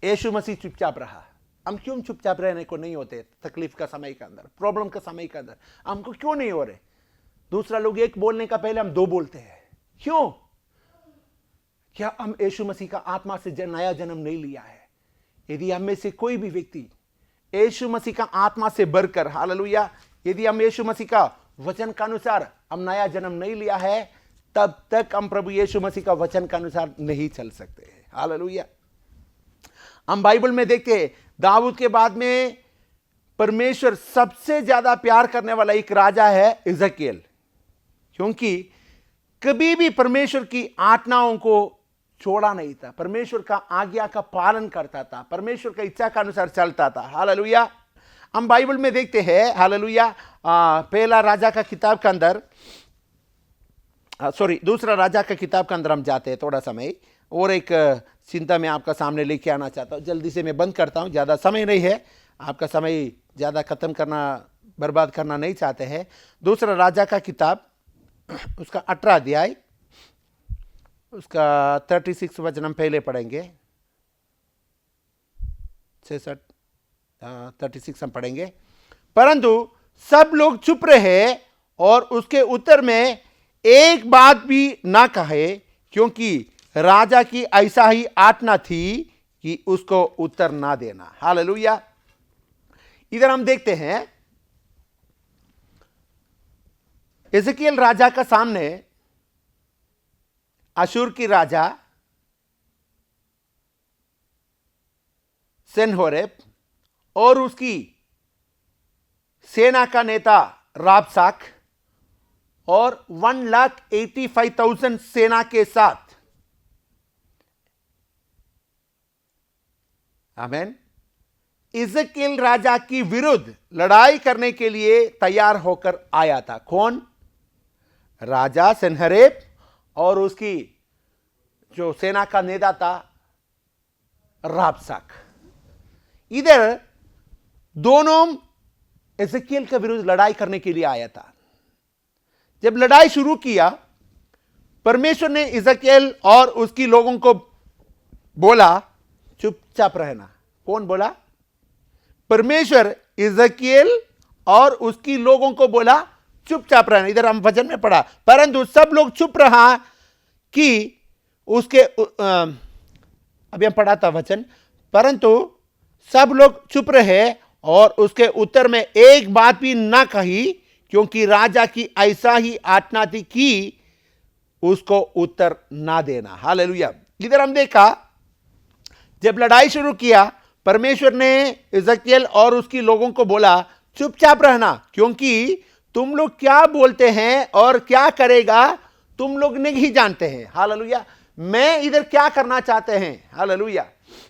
[SPEAKER 1] यीशु मसीह चुपचाप रहा। हम क्यों चुपचाप रहने को नहीं होते? तकलीफ का समय के अंदर, प्रॉब्लम का समय के अंदर हमको क्यों नहीं हो रहे? दूसरा लोग एक बोलने का पहले हम दो बोलते हैं। क्यों? क्या हम यीशु मसीह का आत्मा से नया जन्म नहीं लिया है? यदि हम में से कोई भी व्यक्ति यीशु मसीह का आत्मा से भरकर, हालेलुया, यदि हम यीशु मसीह का वचन के अनुसार हम नया जन्म नहीं लिया है, तब तक हम प्रभु यीशु मसीह का वचन के अनुसार नहीं चल सकते हैं। हालेलुया। हम बाइबल में देखते हैं, दाऊद के बाद में परमेश्वर सबसे ज्यादा प्यार करने वाला एक राजा है इजकियल, क्योंकि कभी भी परमेश्वर की आज्ञाओं को छोड़ा नहीं था, परमेश्वर का आज्ञा का पालन करता था, परमेश्वर का इच्छा के अनुसार चलता था। हालेलुया। हम बाइबल में देखते हैं, हालेलुया, पहला राजा का किताब के अंदर, दूसरा राजा का किताब के अंदर हम जाते हैं। थोड़ा समय और एक चिंता में आपका सामने लेके आना चाहता हूं, जल्दी से मैं बंद करता हूं, ज़्यादा समय नहीं है, आपका समय ज़्यादा ख़त्म करना, बर्बाद करना नहीं चाहते हैं। दूसरा राजा का किताब, उसका 18 अध्याय, उसका 36 वचन हम पहले पढ़ेंगे, 36 हम पढ़ेंगे। परंतु सब लोग चुप रहे और उसके उत्तर में एक बात भी ना कहे, क्योंकि राजा की ऐसा ही आज्ञा थी कि उसको उत्तर ना देना। हालेलुया। इधर हम देखते हैं इजकियल राजा का सामने अशूर की राजा सेनहोरेब और उसकी सेना का नेता राबसाक और 1,85,000 सेना के साथ, आमेन, इज़राइल राजा की विरुद्ध लड़ाई करने के लिए तैयार होकर आया था। कौन? राजा सेनहेरेब और उसकी जो सेना का नेता था राबसाक। इधर दोनों इज़राइल के विरुद्ध लड़ाई करने के लिए आया था। जब लड़ाई शुरू किया, परमेश्वर ने इज़राइल और उसकी लोगों को बोला चुपचाप रहना। कौन बोला? परमेश्वर इज़राइल और उसकी लोगों को बोला चुपचाप रहना। इधर हम वचन में पढ़ा, परंतु सब लोग चुप रहा कि उसके अभी हम पढ़ा था वचन, परंतु सब लोग चुप रहे और उसके उत्तर में एक बात भी ना कही, क्योंकि राजा की ऐसा ही आज्ञा थी कि उसको उत्तर ना देना। हालेलुया। इधर हम देखा, जब लड़ाई शुरू किया, परमेश्वर ने इज़राइल और उसकी लोगों को बोला चुपचाप रहना, क्योंकि तुम लोग क्या बोलते हैं और क्या करेगा तुम लोग नहीं जानते हैं। हालेलुया। मैं इधर क्या करना चाहते हैं। हालेलुया।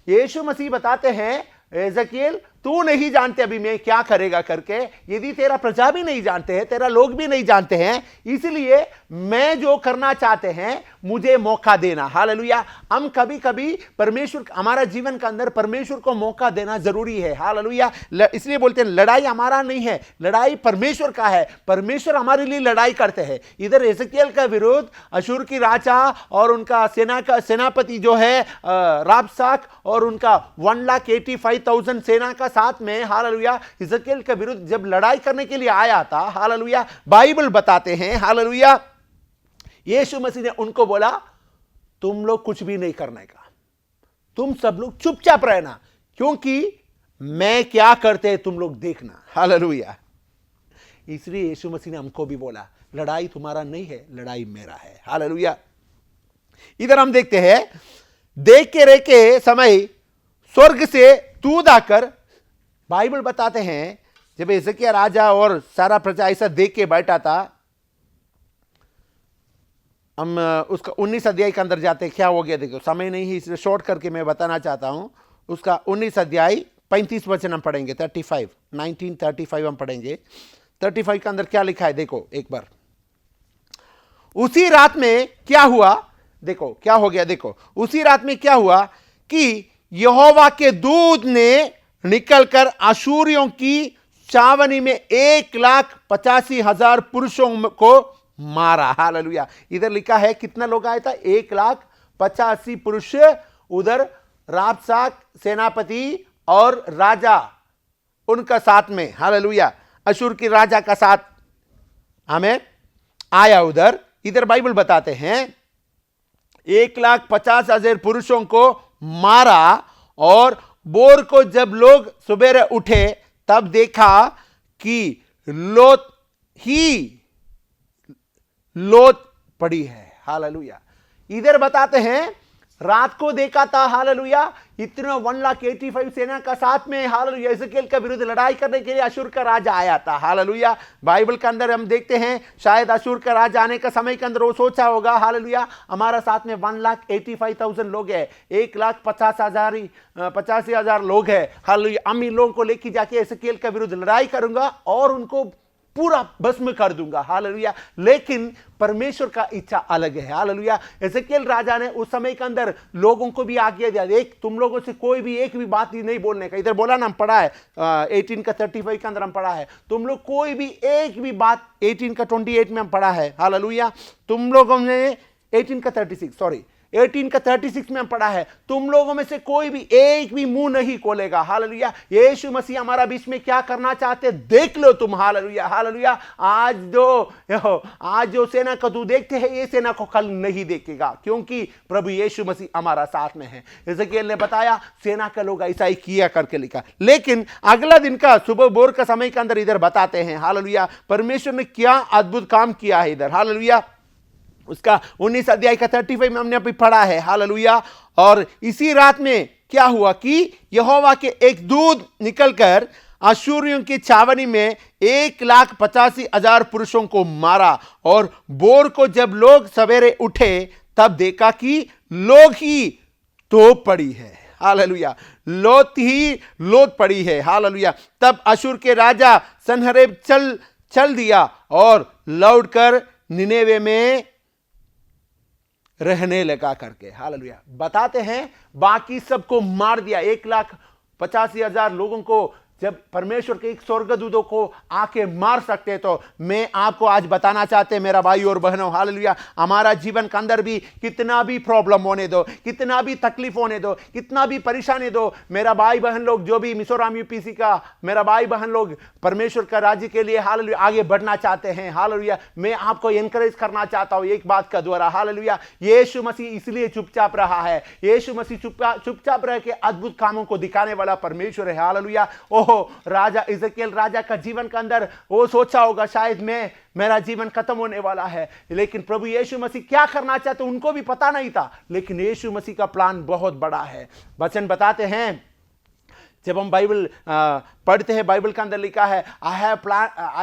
[SPEAKER 1] यीशु मसीह बताते हैं इज़राइल, तू नहीं जानते अभी मैं क्या करेगा करके। यदि तेरा प्रजा भी नहीं जानते हैं, तेरा लोग भी नहीं जानते हैं, इसलिए मैं जो करना चाहते हैं मुझे मौका देना। हालेलुया। हम कभी कभी परमेश्वर, हमारा जीवन के अंदर परमेश्वर को मौका देना जरूरी है। हालेलुया। इसलिए बोलते हैं लड़ाई हमारा नहीं है, लड़ाई परमेश्वर का है। परमेश्वर हमारे लिए लड़ाई करते हैं। इधर इज़राइल का विरुद्ध अशूर की राजा और उनका सेना का सेनापति जो है राबसाक और उनका 1,85,000 सेना का साथ में, हालेलुया, इज़राइल के विरुद्ध जब लड़ाई करने के लिए आया था। हालेलुया। बाइबल बताते हैं, हालेलुया, यीशु मसीह ने उनको बोला तुम लोग कुछ भी नहीं करने का, तुम सब लोग चुपचाप रहना, क्योंकि मैं क्या करते हैं तुम लोग देखना। हालेलुया। इसलिए यीशु मसीह ने हमको भी बोला लड़ाई तुम्हारा नहीं है, लड़ाई मेरा है। हालेलुया। इधर हम देखते हैं, देख के रह के समय स्वर्ग से दूत आकर, बाइबल बताते हैं जब हिजकिय्याह राजा और सारा प्रजा ऐसा देख के बैठा था, हम उसका 19 अध्याय के अंदर जाते हैं। क्या हो गया देखो, समय नहीं है इसलिए शॉर्ट करके मैं बताना चाहता हूं। उसका 19 अध्याय 35 वचन हम पढ़ेंगे। 1935 हम पढ़ेंगे। 35 के अंदर क्या लिखा है देखो एक बार। उसी रात में क्या हुआ देखो, क्या हो गया देखो। उसी रात में क्या हुआ कि यहोवा के दूत ने निकलकर अशूरियों की छावनी में 1,85,000 पुरुषों को मारा। हालेलुया। इधर लिखा है कितना लोग आया था, 1,85,000 पुरुष। उधर राबसाक सेनापति और राजा उनका साथ में, हालेलुया, अशूर की राजा का साथ हमें आया उधर। इधर बाइबल बताते हैं 1,50,000 पुरुषों को मारा। और बोर को जब लोग सुबह उठे तब देखा कि लोथ पड़ी है। हालेलुया। इधर बताते हैं रात को देखा था, हालेलुया, इतना 1,85,000 सेना का साथ में, हालेलुया, इज़राइल के विरुद्ध लड़ाई करने के लिए अशूर का राजा आया था। हालेलुया। बाइबल के अंदर हम देखते हैं शायद अशूर का राजा आने का समय के अंदर वो सोचा होगा, हालेलुया, हमारा साथ में 1,85,000 लोग है, 1,85,000 लोग है, हालेलुया, हम इन लोगों को लेके जाके इज़राइल के विरुद्ध लड़ाई करूंगा और उनको पूरा भस्म कर दूंगा। हालेलुया। लेकिन परमेश्वर का इच्छा अलग है। हालेलुया। इज़राइल राजा ने उस समय के अंदर लोगों को भी आज्ञा दिया, एक तुम लोगों से कोई भी एक भी बात ही नहीं बोलने का। इधर बोला ना, हम पढ़ा है 18 का 35 के अंदर हम पढ़ा है, तुम लोग कोई भी एक भी बात, 18 का 28 में हम पढ़ा है। हालेलुया। तुम लोगों ने 18 का 36 में हम पढ़ा है, तुम लोगों में से कोई भी एक भी मुंह नहीं खोलेगा। हालेलुया। यीशु मसीह हमारा बीच में क्या करना चाहते देख लो तुम। हालेलुया। हालेलुया। आज जो सेना को तू देखते हैं, ये सेना को कल नहीं देखेगा, क्योंकि प्रभु यीशु मसीह हमारा साथ में है। इज़राइल ने बताया सेना के लोग ऐसा ही किया करके लिखा। लेकिन अगला दिन का सुबह बोर का समय के अंदर इधर बताते हैं, हालेलुया, परमेश्वर ने क्या अद्भुत काम किया है इधर। हालेलुया। उसका 19 अध्याय का 35 में हमने अभी पढ़ा है। हालेलुया। और इसी रात में क्या हुआ कि यहोवा के एक दूत निकलकर अश्शूरियों की छावनी में 1,85,000 पुरुषों को मारा। और बोर को जब लोग सवेरे उठे तब देखा कि लोग ही तोप पड़ी है। हालेलुया, लोथ पड़ी है। हालेलुया। तब अश्शूर के राजा सन्हेरीब चल दिया और लौटकर निनेवे में रहने लगा करके। हालेलुया। बताते हैं बाकी सबको मार दिया, 1,85,000 लोगों को जब परमेश्वर के एक स्वर्गदूतों को आके मार सकते, तो मैं आपको आज बताना चाहते मेरा भाई और बहनों, हालेलुया, हमारा जीवन के अंदर भी कितना भी प्रॉब्लम होने दो, कितना भी तकलीफ होने दो, कितना भी परेशानी दो, मेरा भाई बहन लोग जो भी मिजोरम यूपीसी का मेरा भाई बहन लोग परमेश्वर का राज्य के लिए हालेलुया आगे बढ़ना चाहते हैं, हालेलुया, मैं आपको एनकरेज करना चाहता हूं एक बात का द्वारा। हालेलुया, यीशु मसीह इसलिए चुपचाप रहा है, यीशु मसीह चुपचाप रह के अद्भुत कामों को दिखाने वाला परमेश्वर है। हालेलुया। राजा इज़राइल राजा का जीवन के अंदर वो सोचा होगा शायद मेरा जीवन खत्म होने वाला है, लेकिन प्रभु यीशु मसीह क्या करना चाहते उनको भी पता नहीं था, लेकिन यीशु मसीह का प्लान बहुत बड़ा है। वचन बताते हैं, जब हम बाइबल पढ़ते हैं, बाइबल के अंदर लिखा है I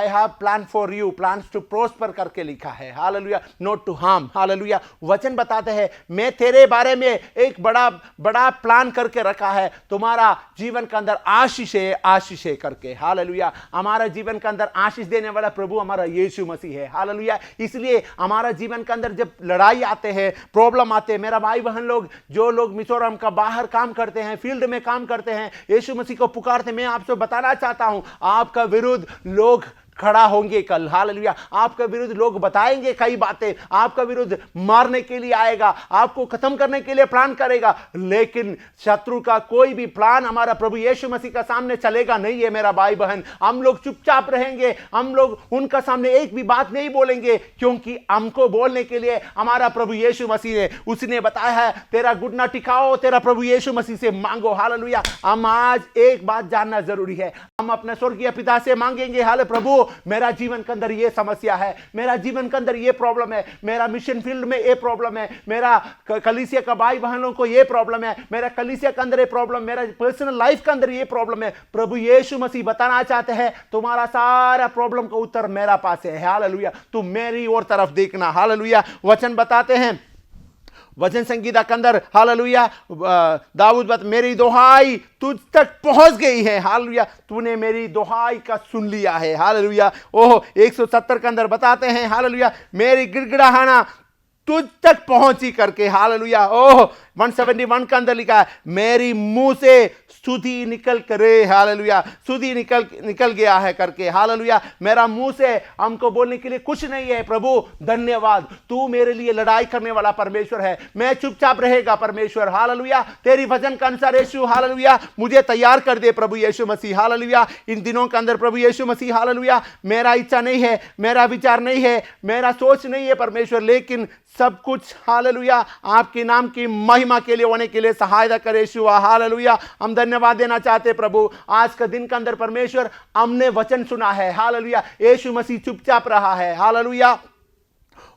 [SPEAKER 1] have plan for you, plans to prosper करके लिखा है। Hallelujah, not to harm. Hallelujah. वचन बताते हैं मैं तेरे बारे में एक बड़ा प्लान करके रखा है, तुम्हारा जीवन के अंदर आशीष है करके। हालेलुया। हमारा जीवन के अंदर आशीष देने वाला प्रभु हमारा यीशु मसीह है। हालेलुया। इसलिए हमारा जीवन के अंदर जब लड़ाई आते हैं, प्रॉब्लम आते हैं, मेरा भाई बहन लोग जो लोग मिजोरम का बाहर काम करते हैं, फील्ड में काम करते हैं, यीशु मसीह को पुकारते, मैं आपसे बताना चाहता हूं आपका विरुद्ध लोग खड़ा होंगे कल। हालेलुया। आपका विरुद्ध लोग बताएंगे कई बातें, आपका विरुद्ध मारने के लिए आएगा, आपको खत्म करने के लिए प्लान करेगा, लेकिन शत्रु का कोई भी प्लान हमारा प्रभु यीशु मसीह का सामने चलेगा नहीं है। मेरा भाई बहन, हम लोग चुपचाप रहेंगे, हम लोग उनका सामने एक भी बात नहीं बोलेंगे, क्योंकि हमको बोलने के लिए हमारा प्रभु यीशु मसीह है। उसने बताया है तेरा घुटना टिकाओ, तेरा प्रभु यीशु मसीह से मांगो। हालेलुया। हम आज एक बात जानना जरूरी है, हम अपने स्वर्गीय पिता से मांगेंगे, हाले प्रभु मेरा जीवन के अंदर ये समस्या है, मेरा जीवन के अंदर ये प्रॉब्लम है, मेरा मिशन फील्ड में ये प्रॉब्लम है, मेरा कलीसिया का भाई बहनों को ये प्रॉब्लम है, मेरा कलीसिया के अंदर ये प्रॉब्लम, मेरा पर्सनल लाइफ के अंदर ये प्रॉब्लम है। प्रभु यीशु मसीह बताना चाहते हैं तुम्हारा सारा प्रॉब्लम का उत्तर मेरा पास है। हालेलुया। तुम मेरी ओर तरफ देखना। हालेलुया। वचन बताते हैं, वचन संगीता के अंदर, हालेलुया, दाऊद मेरी दुहाई तुझ तक पहुंच गई है। हालेलुया, तूने मेरी दुहाई का सुन लिया है। हालेलुया। ओह 170 के अंदर बताते हैं, हालेलुया, मेरी गिड़गिड़ाहट तुझ तक पहुंची करके। हालेलुया। ओह 171 के अंदर लिखा है मेरी मुंह से स्तुति निकल करे। हालेलुया, स्तुति निकल गया है करके। हालेलुया। मेरा मुंह से हमको बोलने के लिए कुछ नहीं है, प्रभु धन्यवाद, तू मेरे लिए लड़ाई करने वाला परमेश्वर है, मैं चुपचाप रहेगा परमेश्वर। हालेलुया। तेरी वचन के अनुसार यीशु, हालेलुया, मुझे तैयार कर दे प्रभु यीशु मसीह। हालेलुया। इन दिनों के अंदर प्रभु यीशु मसीह, हालेलुया, मेरा इच्छा नहीं है, मेरा विचार नहीं है, मेरा सोच नहीं है परमेश्वर, लेकिन सब कुछ हालेलुया आपके नाम की महिमा के लिए होने के लिए सहायता करे यीशु। हालेलुया। हम धन्यवाद देना चाहते प्रभु, आज का दिन के अंदर परमेश्वर हमने वचन सुना है। हालेलुया। यीशु मसीह चुपचाप रहा है। हालेलुया।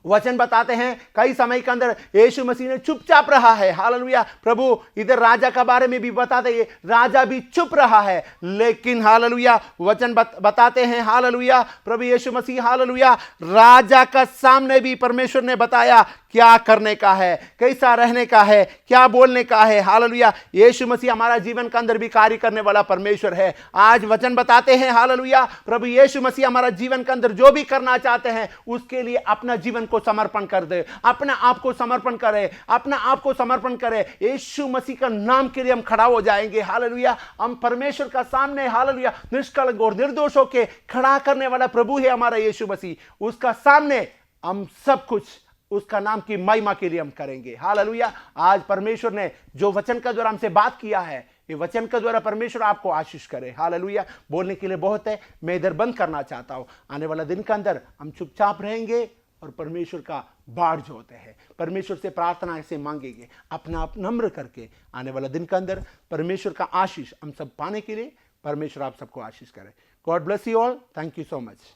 [SPEAKER 1] वचन बताते हैं कई समय के अंदर यीशु मसीह ने चुपचाप रहा है। हालेलुया। प्रभु इधर राजा के बारे में भी बताते हैं, राजा भी चुप रहा है, लेकिन हालेलुया वचन बताते हैं, हालेलुया, प्रभु यीशु मसीह, हालेलुया, राजा का सामने भी परमेश्वर ने बताया क्या करने का है, कैसा रहने का है, क्या बोलने का है। हालेलुया। यीशु मसीह हमारा जीवन के अंदर भी कार्य करने वाला परमेश्वर है। आज वचन बताते हैं, हालेलुया, प्रभु यीशु मसीह हमारा जीवन के अंदर जो भी करना चाहते हैं उसके लिए अपना जीवन को समर्पण कर दे, अपना आप को समर्पण करे, अपना आप को समर्पण करे। यीशु मसीह का नाम के लिए हम खड़ा हो जाएंगे। हालेलुया। हम परमेश्वर का सामने, हालेलुया, निष्कलंक और निर्दोष होके खड़ा करने वाला प्रभु है हमारा यीशु मसीह। उसका सामने हम सब कुछ उसका नाम की महिमा के लिए हम करेंगे। हालेलुया। आज परमेश्वर ने जो वचन का द्वारा हमसे बात किया है, ये वचन का द्वारा परमेश्वर आपको आशीष करे। हालेलुया। बोलने के लिए बहुत है, मैं इधर बंद करना चाहता हूं। आने वाला दिन के अंदर हम चुपचाप रहेंगे और परमेश्वर का बाढ़ जो होते हैं, परमेश्वर से प्रार्थना ऐसे मांगेंगे, अपना आप नम्र करके। आने वाला दिन के अंदर परमेश्वर का आशीष हम सब पाने के लिए परमेश्वर आप सबको आशीष करे। God bless you all. Thank you so much.